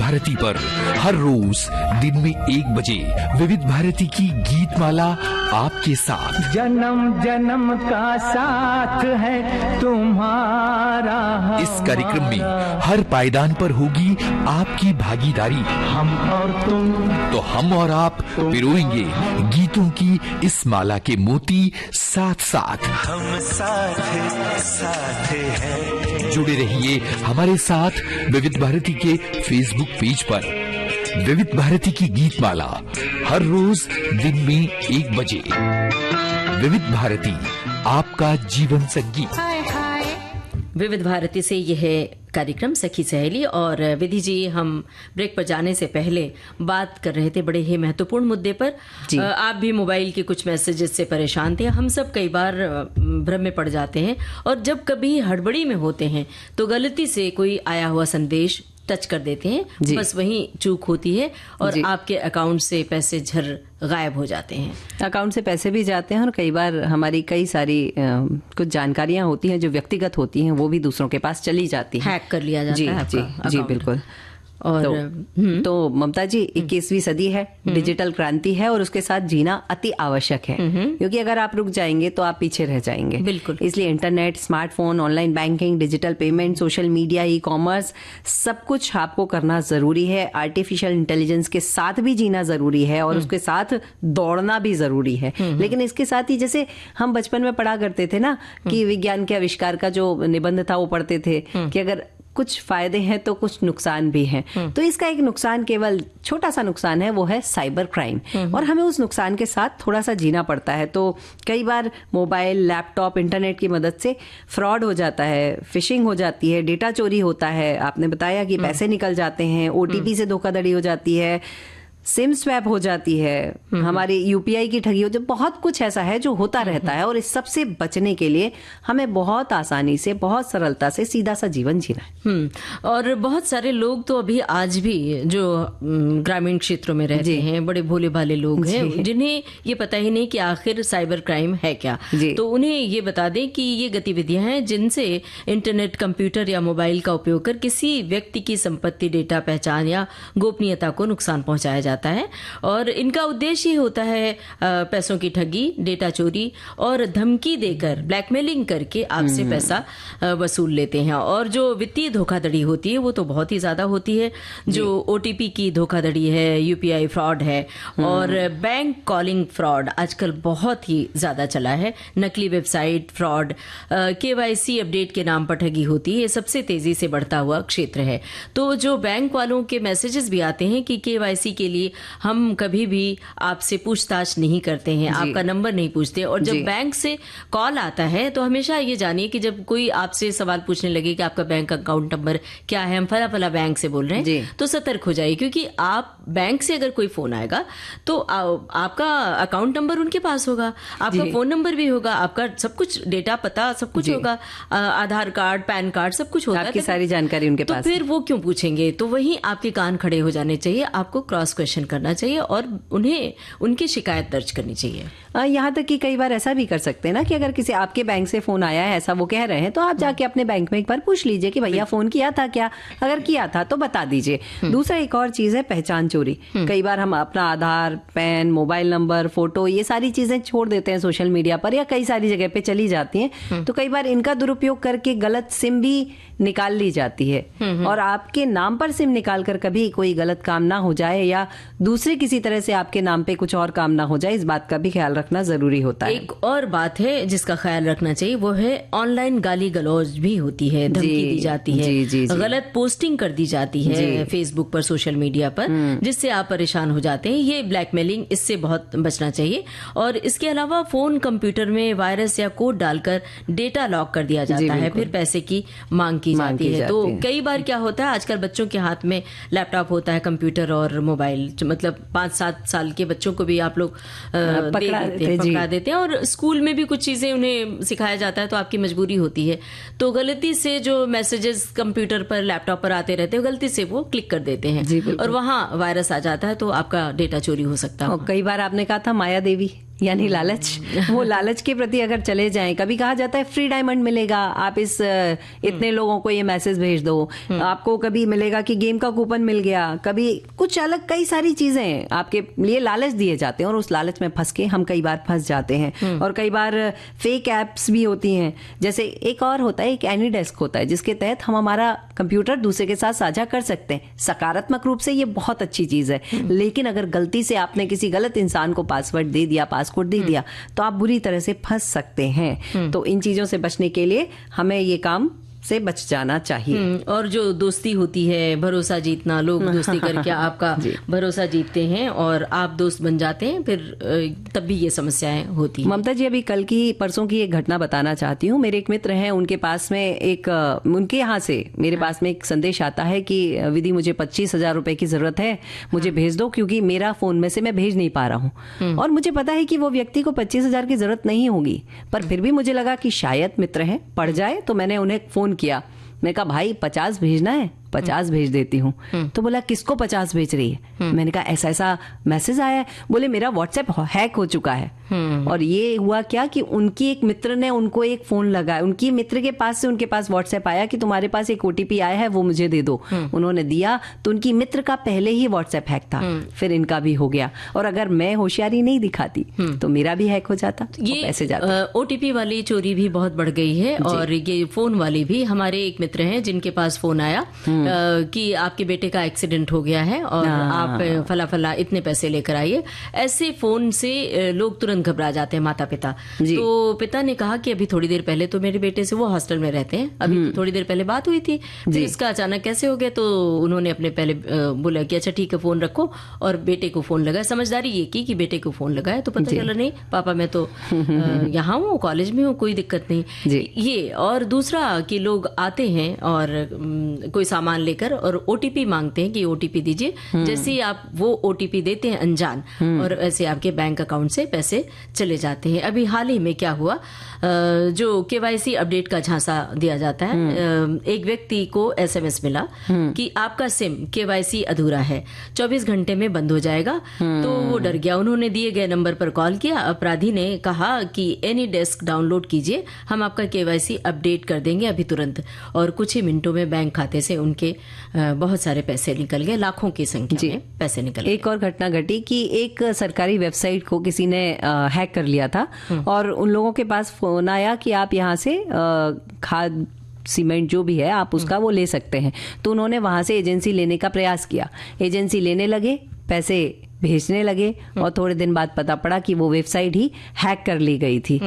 भारती पर हर रोज दिन में 1 बजे विविध भारती की गीत माला आपके साथ। जन्म जन्म का साथ है तुम्हारा। इस कार्यक्रम में हर पायदान पर होगी आपकी भागीदारी। हम और तुम, तो हम और आप पिरोएंगे गीतों की इस माला के मोती साथ साथ। हम साथ हैं। जुड़े रहिए हमारे साथ विविध भारती के फेसबुक पेज पर। विविध भारती की गीत माला हर रोज दिन में 1 बजे। विविध भारती, आपका जीवन संगीत। हाय हाय विविध भारती से यह कार्यक्रम सखी सहेली, और विधि जी हम ब्रेक पर जाने से पहले बात कर रहे थे बड़े ही महत्वपूर्ण मुद्दे पर। आप भी मोबाइल के कुछ मैसेजेस से परेशान थे, हम सब कई बार भ्रम में पड़ जाते हैं, और जब कभी हड़बड़ी में होते हैं तो गलती से कोई आया हुआ संदेश टच कर देते हैं, बस वहीं चूक होती है और आपके अकाउंट से पैसे झर गायब हो जाते हैं। अकाउंट से पैसे भी जाते हैं और कई बार हमारी कई सारी कुछ जानकारियां होती हैं जो व्यक्तिगत होती हैं, वो भी दूसरों के पास चली जाती हैं, हैक कर लिया जाता है आपका जी बिल्कुल। और तो ममता जी 21वीं सदी है, डिजिटल क्रांति है और उसके साथ जीना अति आवश्यक है, क्योंकि अगर आप रुक जाएंगे तो आप पीछे रह जाएंगे। बिल्कुल। इसलिए internet, smartphone, online banking, digital payment, social media, e commerce, सब कुछ आपको करना जरूरी है। आर्टिफिशियल इंटेलिजेंस के साथ भी जीना जरूरी है और उसके साथ दौड़ना भी जरूरी है। लेकिन इसके साथ ही जैसे हम बचपन में पढ़ा करते थे ना कि विज्ञान के आविष्कार का जो निबंध था वो पढ़ते थे कि अगर कुछ फायदे हैं तो कुछ नुकसान भी हैं। तो इसका एक नुकसान, केवल छोटा सा नुकसान है, वो है साइबर क्राइम, और हमें उस नुकसान के साथ थोड़ा सा जीना पड़ता है। तो कई बार मोबाइल, लैपटॉप, इंटरनेट की मदद से फ्रॉड हो जाता है, फिशिंग हो जाती है, डेटा चोरी होता है। आपने बताया कि पैसे निकल जाते हैं, ओटीपी से धोखाधड़ी हो जाती है, सिम स्वैप हो जाती है, हमारी यूपीआई की ठगी हो जाती है, बहुत कुछ ऐसा है जो होता रहता है। और इस सब से बचने के लिए हमें बहुत आसानी से, बहुत सरलता से सीधा सा जीवन जीना है। और बहुत सारे लोग तो अभी आज भी जो ग्रामीण क्षेत्रों में रहते हैं, बड़े भोले भाले लोग हैं, जिन्हें ये पता ही नहीं कि आखिर साइबर क्राइम है क्या। तो उन्हें ये बता दें कि ये गतिविधियां हैं जिनसे इंटरनेट, कंप्यूटर या मोबाइल का उपयोग कर किसी व्यक्ति की संपत्ति, डेटा, पहचान या गोपनीयता को नुकसान पहुंचाया जाता है। और इनका उद्देश्य ही होता है पैसों की ठगी, डेटा चोरी और धमकी देकर, ब्लैकमेलिंग करके आपसे पैसा वसूल लेते हैं। और जो वित्तीय धोखाधड़ी होती है वो तो बहुत ही ज्यादा होती है, जो ओटीपी की धोखाधड़ी है, यूपीआई फ्रॉड है, और बैंक कॉलिंग फ्रॉड आजकल बहुत ही ज्यादा चला है। नकली वेबसाइट फ्रॉड, केवाईसी अपडेट के नाम पर ठगी होती है, ये सबसे तेजी से बढ़ता हुआ क्षेत्र है। तो जो बैंक वालों के मैसेजेस भी आते हैं कि केवाईसी के लिए हम कभी भी आपसे पूछताछ नहीं करते हैं, आपका नंबर नहीं पूछते, और जब बैंक से कॉल आता है तो हमेशा ये जानिए कि जब कोई आपसे सवाल पूछने लगे कि आपका बैंक अकाउंट नंबर क्या है, हम फला फला बैंक से बोल रहे हैं, तो सतर्क हो जाइए, क्योंकि आप बैंक से अगर कोई फोन आएगा तो आपका अकाउंट नंबर उनके पास होगा, आपका फोन नंबर भी होगा, आपका सब कुछ डेटा, पता सब कुछ होगा, आधार कार्ड, पैन कार्ड, सब कुछ होगा, आपकी सारी जानकारी उनके पास। तो फिर वो क्यों पूछेंगे? तो वहीं आपके कान खड़े हो जाने चाहिए, आपको क्रॉस क्वेश्चन करना चाहिए और उन्हें उनकी शिकायत दर्ज करनी चाहिए। यहाँ तक कि कई बार ऐसा भी कर सकते हैं ना कि अगर किसी आपके बैंक से फोन आया है, ऐसा वो कह रहे हैं, तो आप जाके अपने बैंक में एक बार पूछ लीजिए कि भैया फोन किया था क्या, अगर किया था तो बता दीजिए। दूसरा एक और चीज है पहचान चोरी। कई बार हम अपना आधार, पैन, मोबाइल नंबर, फोटो, ये सारी चीजें छोड़ देते हैं सोशल मीडिया पर या कई सारी जगह पे चली जाती हैं, तो कई बार इनका दुरुपयोग करके गलत सिम भी निकाल ली जाती है। और आपके नाम पर सिम निकाल कर कभी कोई गलत काम ना हो जाए या दूसरे किसी तरह से आपके नाम पे कुछ और काम ना हो जाए, इस बात का भी ख्याल रखना जरूरी होता है। एक और बात है जिसका ख्याल रखना चाहिए, वो है ऑनलाइन गाली गलौज भी होती है, धमकी दी जाती है, गलत पोस्टिंग कर दी जाती है फेसबुक पर, सोशल मीडिया पर, जिससे आप परेशान हो जाते हैं। ये ब्लैकमेलिंग, इससे बहुत बचना चाहिए। और इसके अलावा फोन, कंप्यूटर में वायरस या कोड डालकर डेटा लॉक कर दिया जाता है, फिर पैसे की मांग की जाती है। तो कई बार क्या होता है, आजकल बच्चों के हाथ में लैपटॉप होता है, कंप्यूटर और मोबाइल, मतलब 5-7 साल के बच्चों को भी आप लोग पकड़ा देते हैं, और स्कूल में भी कुछ चीजें उन्हें सिखाया जाता है, तो आपकी मजबूरी होती है। तो गलती से जो मैसेजेस कंप्यूटर पर, लैपटॉप पर आते रहते हैं, गलती से वो क्लिक कर देते हैं और वहां वायरस आ जाता है, तो आपका डेटा चोरी हो सकता है। कई बार आपने कहा था माया देवी यानी लालच, वो लालच के प्रति अगर चले जाएं, कभी कहा जाता है फ्री डायमंड मिलेगा, आप इस इतने लोगों को ये मैसेज भेज दो, आपको कभी मिलेगा कि गेम का कूपन मिल गया, कभी कुछ अलग, कई सारी चीजें आपके लिए लालच दिए जाते हैं और उस लालच में फंस के हम कई बार फंस जाते हैं। और कई बार फेक एप्स भी होती हैं, जैसे एक और होता है, एक एनीडेस्क होता है, जिसके तहत हम हमारा कंप्यूटर दूसरे के साथ साझा कर सकते हैं। सकारात्मक रूप से ये बहुत अच्छी चीज है, लेकिन अगर गलती से आपने किसी गलत इंसान को पासवर्ड दे दिया, पासकोड दे दिया, तो आप बुरी तरह से फंस सकते हैं। तो इन चीजों से बचने के लिए हमें ये काम से बच जाना चाहिए। और जो दोस्ती होती है, भरोसा जीतना, लोग दोस्ती करके आपका भरोसा जीतते हैं और आप दोस्त बन जाते हैं, फिर तब भी ये समस्याएं होती हैं। ममता जी, अभी कल की परसों की एक घटना बताना चाहती हूँ। मेरे एक मित्र हैं, उनके पास में उनके यहाँ से मेरे पास में एक संदेश आता है कि विधि, मुझे 25,000 रुपए की जरूरत है, मुझे भेज दो, क्योंकि मेरा फोन में से मैं भेज नहीं पा रहा हूँ। और मुझे पता है कि वो व्यक्ति को 25,000 की जरूरत नहीं होगी, पर फिर भी मुझे लगा कि शायद मित्र है, पड़ जाए, तो मैंने उन्हें फोन किया। मैं कहा, भाई 50 भेजना है, 50 भेज देती हूँ। तो बोला, किसको 50 भेज रही है? मैंने कहा, ऐसा ऐसा मैसेज आया है। बोले, मेरा व्हाट्सएप हैक हो चुका है। और ये हुआ क्या कि उनकी एक मित्र ने उनको एक फोन लगाया, उनकी मित्र के पास से उनके पास व्हाट्सएप आया कि तुम्हारे पास एक OTP आया है, वो मुझे दे दो। उन्होंने दिया तो उनकी मित्र का पहले ही व्हाट्सएप हैक था, फिर इनका भी हो गया। और अगर मैं होशियारी नहीं दिखाती तो मेरा भी हैक हो जाता, ये पैसे जाते। OTP वाली चोरी भी बहुत बढ़ गई है। और ये फोन वाली भी, हमारे एक मित्र हैं जिनके पास फोन आया कि आपके बेटे का एक्सीडेंट हो गया है और आप फला फला इतने पैसे लेकर आइए। ऐसे फोन से लोग तुरंत घबरा जाते हैं, माता पिता। तो पिता ने कहा कि अभी थोड़ी देर पहले तो मेरे बेटे से, वो हॉस्टल में रहते हैं, अभी तो थोड़ी देर पहले बात हुई थी, फिर इसका अचानक कैसे हो गया? तो उन्होंने अपने पहले बोला कि अच्छा ठीक है, फोन रखो, और बेटे को फोन लगाया। समझदारी ये की कि बेटे को फोन लगाया, तो पता चला नहीं पापा, मैं तो यहाँ हूँ, कॉलेज में हूँ, कोई दिक्कत नहीं। ये और दूसरा कि लोग आते हैं और कोई सामान लेकर और OTP मांगते हैं कि OTP दीजिए। जैसे ही आप वो OTP देते हैं अनजान, और ऐसे आपके बैंक अकाउंट से पैसे चले जाते हैं। अभी हाल ही में क्या हुआ, जो KYC अपडेट का झांसा दिया जाता है, एक व्यक्ति को SMS मिला कि आपका सिम KYC अधूरा है, 24 घंटे में बंद हो जाएगा। तो वो डर गया, उन्होंने दिए गए नंबर पर कॉल किया। अपराधी ने कहा कि एनी डेस्क डाउनलोड कीजिए, हम आपका KYC अपडेट कर देंगे अभी तुरंत। और कुछ ही मिनटों में बैंक खाते से उनके बहुत सारे पैसे निकल गए, लाखों की संख्या में पैसे निकल गए। एक और घटना घटी कि एक सरकारी वेबसाइट को किसी ने हैक कर लिया था, और उन लोगों के पास फोन आया कि आप यहाँ से खाद सीमेंट जो भी है आप उसका वो ले सकते हैं। तो उन्होंने वहां से एजेंसी लेने का प्रयास किया, एजेंसी लेने लगे, पैसे भेजने लगे, और थोड़े दिन बाद पता पड़ा कि वो वेबसाइट ही हैक कर ली गई थी।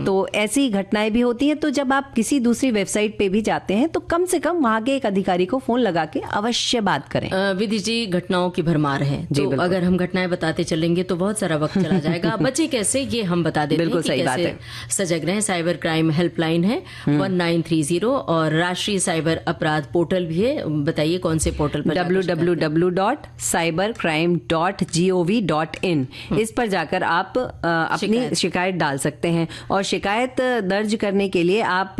तो ऐसी घटनाएं भी होती हैं। तो जब आप किसी दूसरी वेबसाइट पे भी जाते हैं तो कम से कम वहां के एक अधिकारी को फोन लगा के अवश्य बात करें। विधि जी, घटनाओं की भरमार है, तो अगर हम घटनाएं बताते चलेंगे तो बहुत सारा वक्त चला जाएगा। बचे कैसे, ये हम बता देते हैं कि कैसे सजग रहें। साइबर क्राइम हेल्पलाइन है 1930, और राष्ट्रीय साइबर अपराध पोर्टल भी है। बताइए कौन से पोर्टल पर? www.cybercrime.gov.in। इस पर जाकर आप अपनी शिकायत डाल सकते हैं, और शिकायत दर्ज करने के लिए आप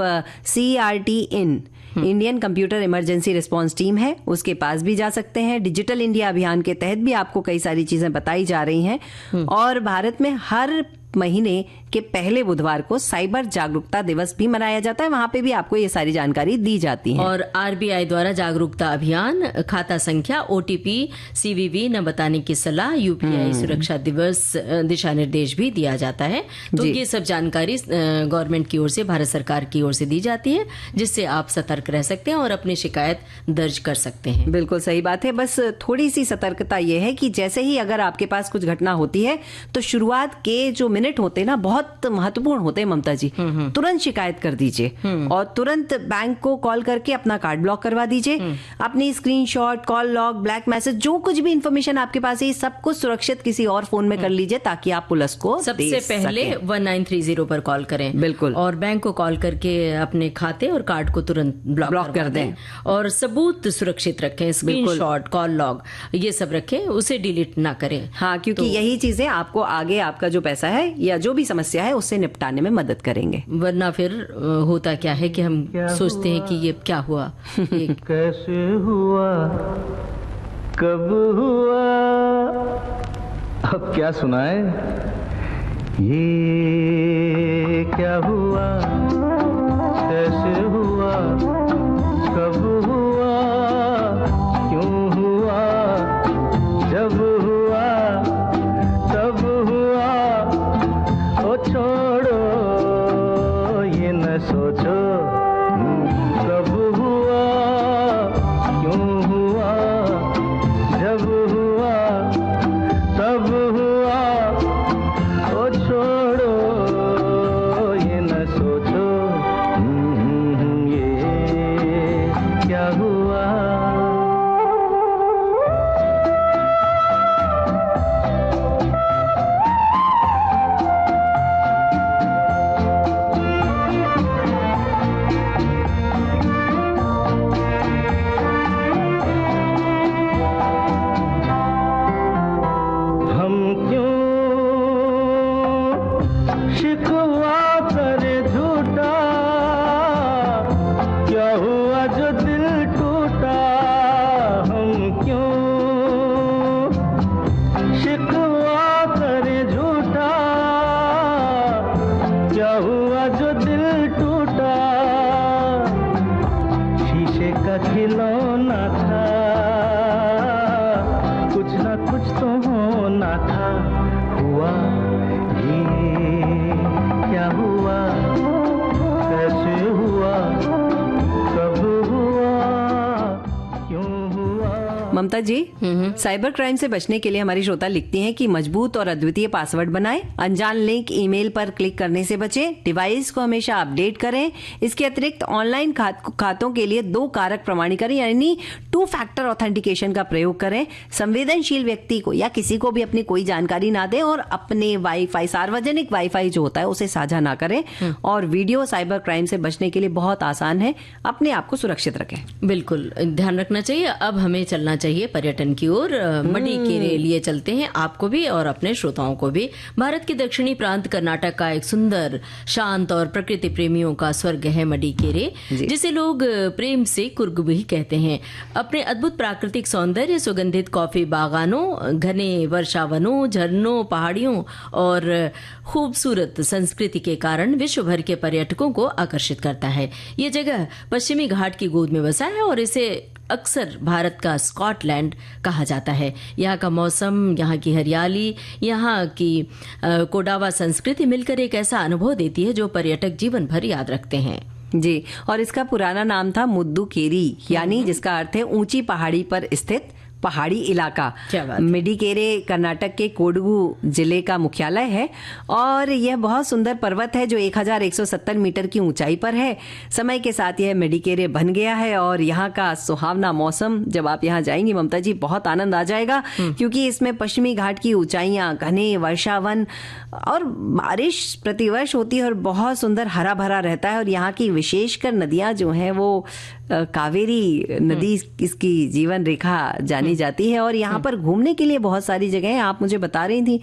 CRT-IN, Indian computer emergency response team है, उसके पास भी जा सकते हैं। डिजिटल इंडिया अभियान के तहत भी आपको कई सारी चीजें बताई जा रही हैं। और भारत में हर महीने के पहले बुधवार को साइबर जागरूकता दिवस भी मनाया जाता है, वहां पे भी आपको ये सारी जानकारी दी जाती है। और RBI द्वारा जागरूकता अभियान, खाता संख्या, OTP, CVV न बताने की सलाह, UPI सुरक्षा दिवस दिशा निर्देश भी दिया जाता है। तो ये सब जानकारी गवर्नमेंट की ओर से, भारत सरकार की ओर से दी जाती है, जिससे आप सतर्क रह सकते हैं और अपनी शिकायत दर्ज कर सकते हैं। बिल्कुल सही बात है। बस थोड़ी सी सतर्कता ये है कि जैसे ही अगर आपके पास कुछ घटना होती है तो शुरुआत के जो मिनट होते हैं ना, बहुत महत्वपूर्ण होते हैं ममता जी। तुरंत शिकायत कर दीजिए और तुरंत बैंक को कॉल करके अपना कार्ड ब्लॉक करवा दीजिए। अपनी screenshot, call log, black message, जो कुछ भी इंफॉर्मेशन आपके पास है, सब कुछ सुरक्षित किसी और फोन में कर लीजिए, ताकि आप पुलिस को सबसे पहले 1930 पर कॉल करें। बिल्कुल। और बैंक को कॉल करके अपने खाते और कार्ड को तुरंत ब्लॉक कर दें। और सबूत सुरक्षित रखें, स्क्रीनशॉट, कॉल लॉग, ये सब रखें, उसे डिलीट ना करें। हाँ, क्योंकि यही चीजें आपको आगे आपका जो पैसा है या जो भी समस्या है उससे निपटाने में मदद करेंगे। वरना फिर होता क्या है कि हम सोचते हैं कि ये क्या हुआ, कैसे हुआ, कब हुआ, अब क्या सुनाए, ये क्या हुआ, कैसे हुआ, कब हुआ, क्यों हुआ, जब हुआ तब हुआ, ओ छोड़ो ये न सोचो, कब हुआ, क्यों हुआ, जब हुआ तब हुआ, ओ छोड़ो ये न सोचो। हम क्यों शिकवा करे झूठा, क्या हुआ जो दिल टूटा। हम क्यों शिकवा करे झूठा, क्या हुआ जो दिल टूटा। शीशे का खिलौना था, कुछ ना कुछ तो होना था। हुआ ये क्या हुआ, कैसे हुआ, कब हुआ, क्यों हुआ। ममता जी, साइबर क्राइम से बचने के लिए हमारी श्रोता लिखती हैं कि मजबूत और अद्वितीय पासवर्ड बनाएं, अनजान लिंक ईमेल पर क्लिक करने से बचें, डिवाइस को हमेशा अपडेट करें। इसके अतिरिक्त ऑनलाइन खातों के लिए 2 कारक प्रमाणीकरण यानी 2 फैक्टर ऑथेंटिकेशन का प्रयोग करें। संवेदनशील व्यक्ति को या किसी को भी अपनी कोई जानकारी ना दें और अपने वाईफाई, सार्वजनिक वाईफाई जो होता है उसे साझा ना करें। और वीडियो साइबर क्राइम से बचने के लिए बहुत आसान है, अपने आप को सुरक्षित रखें। बिल्कुल ध्यान रखना चाहिए। अब हमें चलना चाहिए पर्यटन की ओर। मडिकेरे लिए चलते हैं, आपको भी और अपने श्रोताओं को भी। भारत के दक्षिणी प्रांत कर्नाटक का एक सुंदर, शांत और प्रकृति प्रेमियों का स्वर्ग है मडिकेरे, जिसे लोग प्रेम से कुर्ग भी कहते हैं। अपने अद्भुत प्राकृतिक सौंदर्य, सुगंधित कॉफी बागानों, घने वर्षावनों, झरनों, पहाड़ियों और खूबसूरत संस्कृति के कारण विश्व भर के पर्यटकों को आकर्षित करता है। ये जगह पश्चिमी घाट की गोद में बसा है और इसे अक्सर भारत का स्कॉटलैंड कहा जाता है। यहाँ का मौसम, यहाँ की हरियाली, यहाँ की कोडावा संस्कृति मिलकर एक ऐसा अनुभव देती है जो पर्यटक जीवन भर याद रखते हैं। जी, और इसका पुराना नाम था मुद्दुकेरी, यानी जिसका अर्थ है ऊंची पहाड़ी पर स्थित पहाड़ी इलाका। मडिकेरे कर्नाटक के कोडगु जिले का मुख्यालय है और यह बहुत सुंदर पर्वत है जो 1170 मीटर की ऊंचाई पर है। समय के साथ यह मडिकेरे बन गया है और यहाँ का सुहावना मौसम, जब आप यहाँ जाएंगी ममता जी, बहुत आनंद आ जाएगा, क्योंकि इसमें पश्चिमी घाट की ऊंचाइयां, घने वर्षावन और बारिश प्रतिवर्ष होती है और बहुत सुंदर हरा भरा रहता है। और यहाँ की विशेषकर नदियां जो हैं वो कावेरी नदी इसकी जीवन रेखा जानी जाती है। और यहाँ पर घूमने के लिए बहुत सारी जगह हैं, आप मुझे बता रही थी,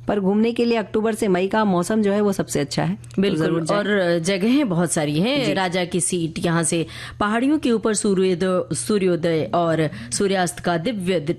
पर घूमने के लिए अक्टूबर से मई का मौसम जो है वो सबसे अच्छा है। बिल्कुल, और जगहें बहुत सारी हैं। राजा की सीट, यहाँ से पहाड़ियों के ऊपर सूर्योदय और सूर्यास्त का दिव्य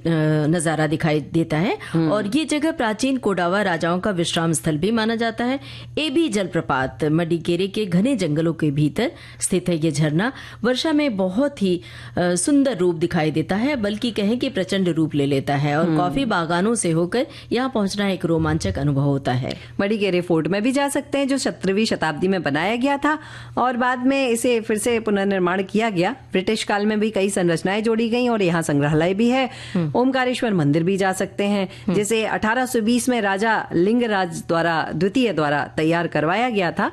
नजारा दिखाई देता है। और ये जगह प्राचीन कोडावा राजाओं का विश्राम स्थल भी माना जाता है। एबी जलप्रपात मडिकेरे के घने जंगलों के भीतर स्थित है। ये झरना वर्षा में बहुत ही सुंदर रूप दिखाई देता है, बल्कि कहें कि प्रचंड रूप ले लेता है। और कॉफी बागानों से होकर यहाँ पहुंचना एक रोमांचक अनुभव होता है। मडिकेरे फोर्ट में भी जा सकते हैं जो 17वीं शताब्दी में बनाया गया था और बाद में इसे फिर से पुनर्निर्माण किया गया। ब्रिटिश काल में भी कई संरचनाएं जोड़ी गई और यहाँ संग्रहालय भी है। ओमकारेश्वर मंदिर भी जा सकते हैं, जिसे 1820 में राजा लिंगराज द्वितीय तैयार करवाया गया था।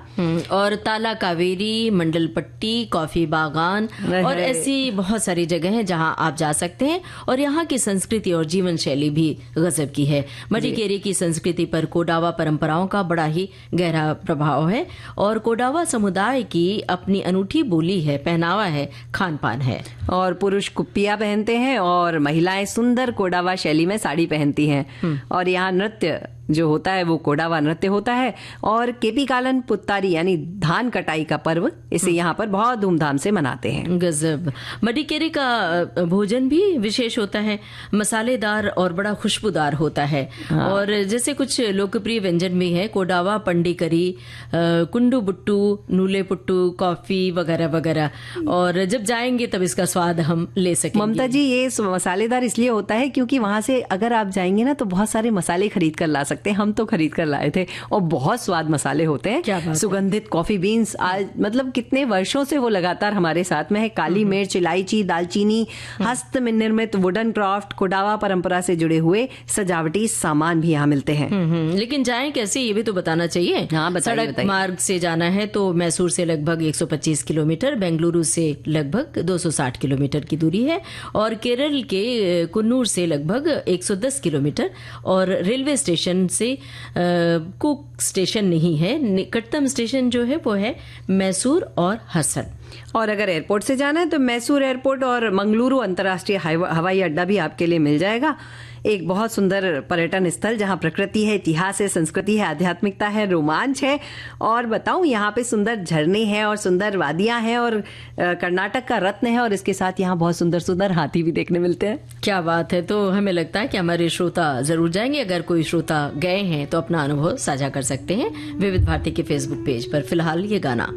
और ताला कावेरी, मंडलपट्टी, कॉफी बागान और ऐसी बहुत सारी जगह हैं जहां आप जा सकते हैं। और यहाँ की संस्कृति और जीवन शैली भी गजब की है। मडिकेरे की संस्कृति पर कोडावा परंपराओं का बड़ा ही गहरा प्रभाव है और कोडावा समुदाय की अपनी अनूठी बोली है, पहनावा है, खान पान है। और पुरुष कुप्पिया पहनते हैं और महिलाएं सुंदर कोडावा शैली में साड़ी पहनती हैं। और यहाँ नृत्य जो होता है वो कोडावा नृत्य होता है। और केपी कालन पुत्तारी यानी धान कटाई का पर्व इसे यहाँ पर बहुत धूमधाम से मनाते हैं। गजब। मडिकेरे का भोजन भी विशेष होता है, मसालेदार और बड़ा खुशबूदार होता है। और जैसे कुछ लोकप्रिय व्यंजन भी है, कोडावा पंडी करी, कुंडू बुट्टू, नूले पुट्टू, कॉफी वगैरह वगैरह। और जब जाएंगे तब इसका स्वाद हम ले सकेंगे। ममता जी, ये मसालेदार इसलिए होता है क्योंकि वहां से अगर आप जाएंगे ना तो बहुत सारे मसाले खरीद कर ला सकते सकते, हम तो खरीद कर लाए थे और बहुत स्वाद मसाले होते हैं। क्या बात है। सुगंधित कॉफी बीन्स आज मतलब कितने वर्षों से वो लगातार हमारे साथ में है। काली मिर्च, इलायची, दालचीनी, हस्त में निर्मित वुडन क्राफ्ट, कोडावा परंपरा से जुड़े हुए सजावटी सामान भी यहाँ मिलते हैं। लेकिन जाएं कैसे ये भी तो बताना चाहिए। हाँ, बताइए, सड़क बताइए। मार्ग से जाना है तो मैसूर से लगभग 125 किलोमीटर, बेंगलुरु से लगभग 260 किलोमीटर की दूरी है और केरल के कुन्नूर से लगभग 110 किलोमीटर और रेलवे स्टेशन से कुक स्टेशन नहीं है। निकटतम स्टेशन जो है वो है मैसूर और हसन। और अगर एयरपोर्ट से जाना है तो मैसूर एयरपोर्ट और मंगलुरु अंतर्राष्ट्रीय हवाई अड्डा भी आपके लिए मिल जाएगा। एक बहुत सुंदर पर्यटन स्थल जहां प्रकृति है, इतिहास है, संस्कृति है, आध्यात्मिकता है, रोमांच है और बताऊं यहाँ पे सुंदर झरने हैं और सुंदर वादियां हैं और कर्नाटक का रत्न है और इसके साथ यहाँ बहुत सुंदर सुंदर हाथी भी देखने मिलते हैं। क्या बात है। तो हमें लगता है कि हमारे श्रोता जरूर जाएंगे। अगर कोई श्रोता गए हैं तो अपना अनुभव साझा कर सकते हैं विविध भारती के फेसबुक पेज पर। फिलहाल ये गाना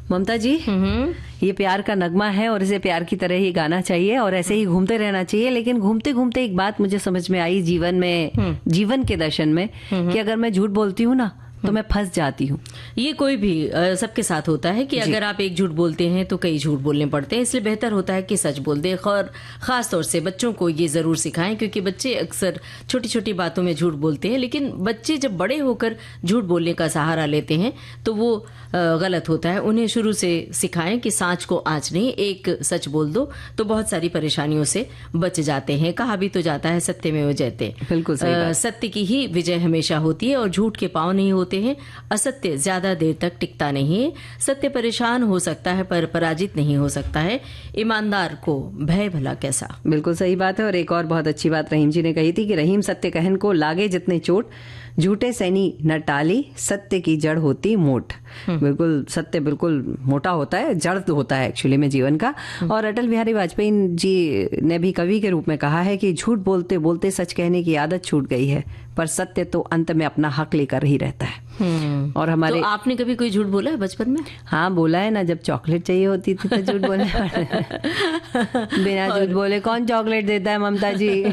ममता जी, ये प्यार का नगमा है और इसे प्यार की तरह ही गाना चाहिए और ऐसे ही घूमते रहना चाहिए। लेकिन घूमते घूमते एक बात मुझे समझ में आई जीवन के दर्शन में, कि अगर मैं झूठ बोलती हूँ ना तो मैं फंस जाती हूँ। ये कोई भी सबके साथ होता है कि अगर आप एक झूठ बोलते हैं तो कई झूठ बोलने पड़ते हैं, इसलिए बेहतर होता है कि सच बोल दे। और खास तौर से बच्चों को ये जरूर सिखाएं, क्योंकि बच्चे अक्सर छोटी छोटी बातों में झूठ बोलते हैं, लेकिन बच्चे जब बड़े होकर झूठ बोलने का सहारा लेते हैं तो वो गलत होता है। उन्हें शुरू से सिखाएं कि सांच को आंच नहीं, एक सच बोल दो तो बहुत सारी परेशानियों से बच जाते हैं। कहा भी तो जाता है सत्य में जयते, बिल्कुल सही बात। सत्य की ही विजय हमेशा होती है और झूठ के पांव नहीं होते हैं। असत्य ज्यादा देर तक टिकता नहीं है। सत्य परेशान हो सकता है पर पराजित नहीं हो सकता है। ईमानदार को भय भला कैसा। बिल्कुल सही बात है। और एक और बहुत अच्छी बात रहीम जी ने कही थी कि रहीम सत्य कहन को लागे जितने चोट, झूठे सैनी न टाली, सत्य की जड़ होती मोट। बिल्कुल सत्य बिल्कुल मोटा होता है, जड़ होता है एक्चुअली में जीवन का। और अटल बिहारी वाजपेयी जी ने भी कवि के रूप में कहा है कि झूठ बोलते बोलते सच कहने की आदत छूट गई है, पर सत्य तो अंत में अपना हक लेकर ही रहता है। और हमारे तो आपने कभी कोई झूठ बोला है बचपन में? हाँ बोला है ना, जब चॉकलेट चाहिए होती थी तो झूठ बोलना बिना झूठ बोले कौन चॉकलेट देता है ममता जी।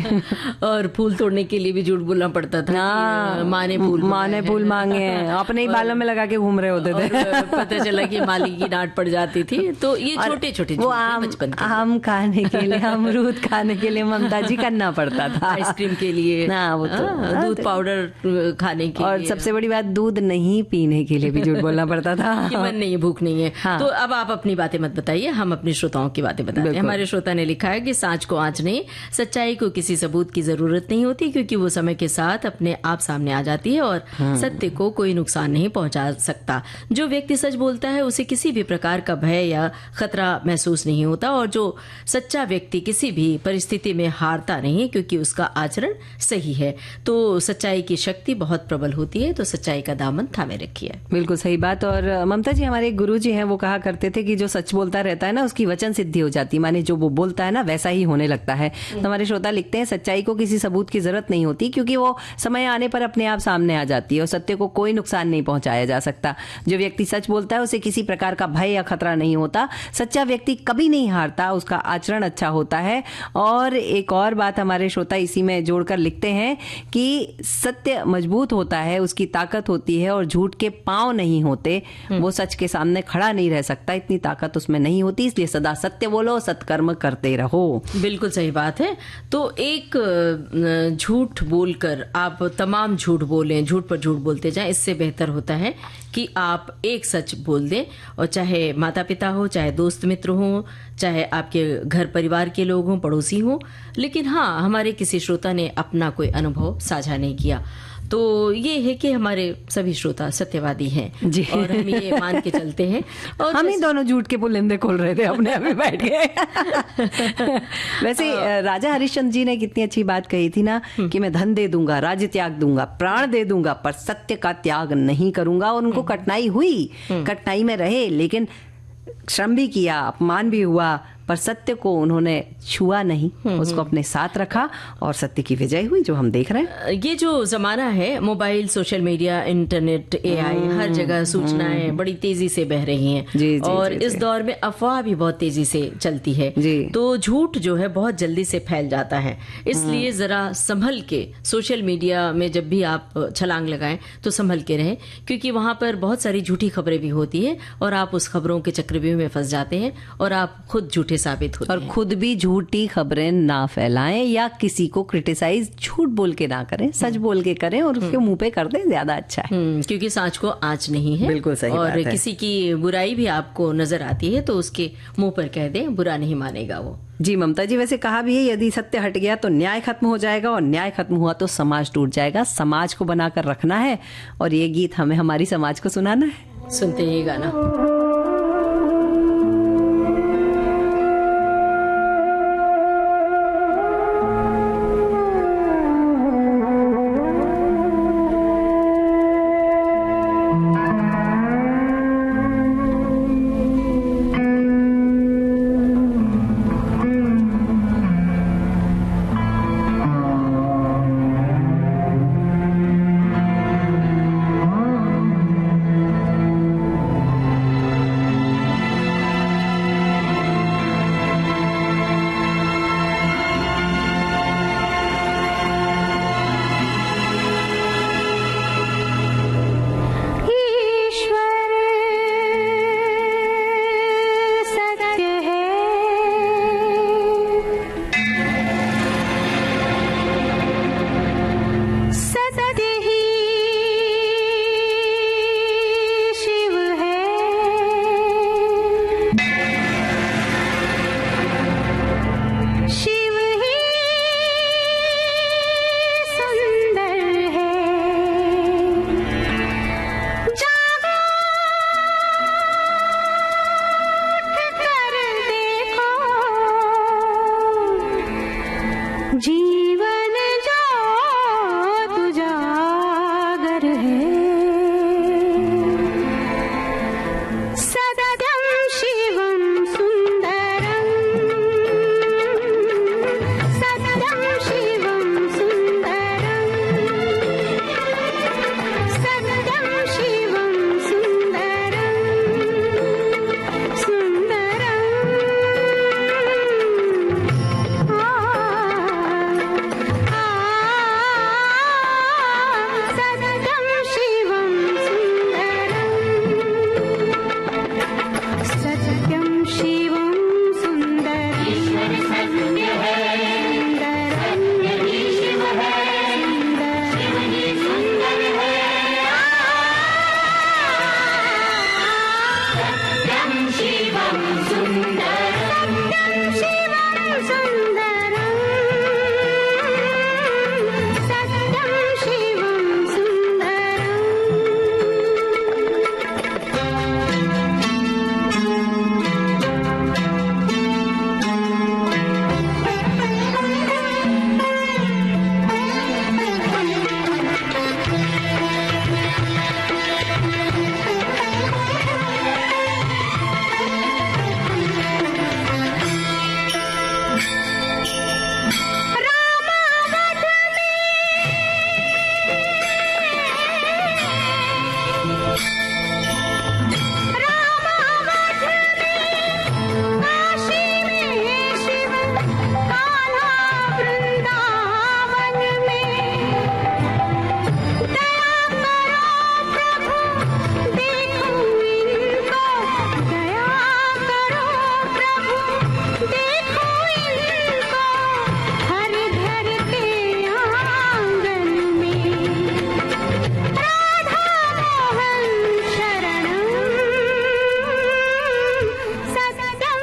और फूल तोड़ने के लिए भी झूठ बोलना पड़ता था। माँ ने फूल मांगे हैं, अपने ही बालों में लगा के घूम रहे होते थे। पता चला कि माली की डांट पड़ जाती थी। तो ये छोटे छोटे वो आम खाने के लिए, अमरूद खाने के लिए ममता जी करना पड़ता था, आइसक्रीम के लिए, हाँ वो तो दूध पाउडर खाने के और लिए, सबसे बड़ी बात दूध नहीं पीने के लिए भी झूठ बोलना पड़ता था कि मन नहीं है, भूख नहीं है। हाँ। तो अब आप अपनी बातें मत बताइए, हम अपने श्रोताओं की बातें बताते हैं। हमारे श्रोता ने लिखा है कि सांच को आंच नहीं, सच्चाई को किसी सबूत की जरूरत नहीं होती, क्योंकि वो समय के साथ अपने आप सामने आ जाती है और सत्य को कोई नुकसान नहीं पहुंचा सकता। जो व्यक्ति सच बोलता है उसे किसी भी प्रकार का भय या खतरा महसूस नहीं होता, और जो सच्चा व्यक्ति किसी भी परिस्थिति में हारता नहीं, क्योंकि उसका आचरण सही है। तो सच्चाई की शक्ति बहुत प्रबल होती है, तो सच्चाई का दामन थामे रखिए। बिल्कुल सही बात। और ममता जी हमारे एक गुरु जी हैं, वो कहा करते थे कि जो सच बोलता रहता है ना उसकी वचन सिद्धि हो जाती है, माने जो वो बोलता है ना वैसा ही होने लगता है। तो हमारे श्रोता लिखते हैं सच्चाई को किसी सबूत की जरूरत नहीं होती, क्योंकि वो समय आने पर अपने आप सामने आ जाती है और सत्य को कोई नुकसान नहीं पहुंचाया जा सकता। जो व्यक्ति सच बोलता है उसे किसी प्रकार का भय या खतरा नहीं होता। सच्चा व्यक्ति कभी नहीं हारता, उसका आचरण अच्छा होता है। और एक और बात हमारे श्रोता इसी में जोड़कर लिखते हैं कि सत्य मजबूत होता है, उसकी ताकत होती है, और झूठ के पांव नहीं होते। वो सच के सामने खड़ा नहीं रह सकता, इतनी ताकत उसमें नहीं होती। इसलिए सदा सत्य बोलो, सत्कर्म करते रहो। बिल्कुल सही बात है। तो एक झूठ बोलकर आप तमाम झूठ बोलें, झूठ पर झूठ बोलते जाएं, इससे बेहतर होता है कि आप एक सच बोल दें। और चाहे माता पिता हो, चाहे दोस्त मित्र हो, चाहे आपके घर परिवार के लोग हों, पड़ोसी हों। लेकिन हाँ, हमारे किसी श्रोता ने अपना कोई अनुभव साझा नहीं किया, तो ये है कि हमारे सभी श्रोता सत्यवादी हैं जी। और हम ये मान के चलते हैं। और हम ही दोनों झूठ के पुलिंदे खोल रहे थे अपने आप में बैठ के। वैसे राजा हरिश्चंद्र जी ने कितनी अच्छी बात कही थी ना, कि मैं धन दे दूंगा, राज्य त्याग दूंगा, प्राण दे दूंगा, पर सत्य का त्याग नहीं करूंगा। और उनको कठिनाई हुई, कठिनाई में रहे, लेकिन श्रम भी किया, अपमान भी हुआ, पर सत्य को उन्होंने छुआ नहीं, उसको अपने साथ रखा और सत्य की विजय हुई, जो हम देख रहे हैं। ये जो जमाना है, mobile, social media, internet, AI, हर जगह सूचनाएं बड़ी तेजी से बह रही हैं। जी, और जी, इस जी। दौर में अफवाह भी बहुत तेजी से चलती है। जी। तो झूठ जो है बहुत जल्दी से फैल जाता है, इसलिए जरा संभल के सोशल मीडिया में जब भी आप छलांग लगाएं तो संभल के रहें, क्योंकि वहां पर बहुत सारी झूठी खबरें भी होती है और आप उस खबरों के चक्रव्यूह में फंस जाते हैं और आप खुद झूठे साबित होते और हैं। खुद भी झूठी खबरें ना फैलाएं या किसी को क्रिटिसाइज झूठ बोल के ना करें, सच बोल के करें और उसके मुंह पे कर दें, ज्यादा अच्छा है। क्योंकि सांच को आंच नहीं है। बिल्कुल सही और बात है। किसी की बुराई भी आपको नजर आती है तो उसके मुंह पर कह दें, बुरा नहीं मानेगा वो। जी ममता जी, वैसे कहा भी है यदि सत्य हट गया तो न्याय खत्म हो जाएगा और न्याय खत्म हुआ तो समाज टूट जाएगा। समाज को बनाकर रखना है और ये गीत हमें हमारी समाज को सुनाना है। सुनते हैं ये गाना।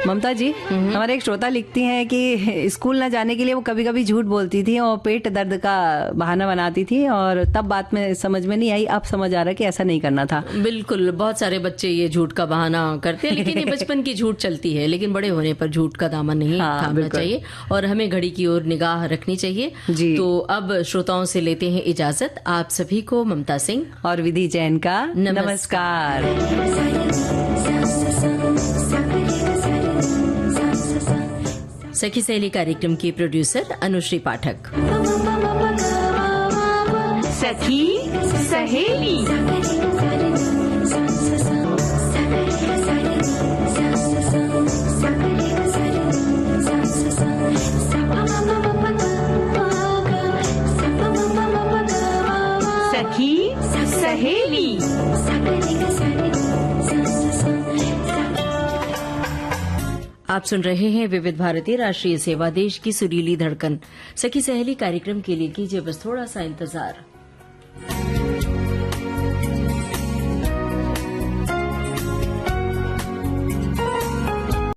ममता जी, हमारे एक श्रोता लिखती हैं कि स्कूल न जाने के लिए वो कभी कभी झूठ बोलती थी और पेट दर्द का बहाना बनाती थी, और तब बात में समझ में नहीं आई, अब समझ आ रहा है कि ऐसा नहीं करना था। बिल्कुल, बहुत सारे बच्चे ये झूठ का बहाना करते हैं, लेकिन ये बचपन की झूठ चलती है, लेकिन बड़े होने पर झूठ का दामन नहीं थामना चाहिए और हमें घड़ी की ओर निगाह रखनी चाहिए जी। तो अब श्रोताओं से लेते हैं इजाजत। आप सभी को ममता सिंह और विधि जैन का नमस्कार। सखी सहेली कार्यक्रम की प्रोड्यूसर अनुश्री पाठक। सखी सहेली सखी सहेली। आप सुन रहे हैं विविध भारती राष्ट्रीय सेवा, देश की सुरीली धड़कन। सखी सहेली कार्यक्रम के लिए कीजिए बस थोड़ा सा इंतजार।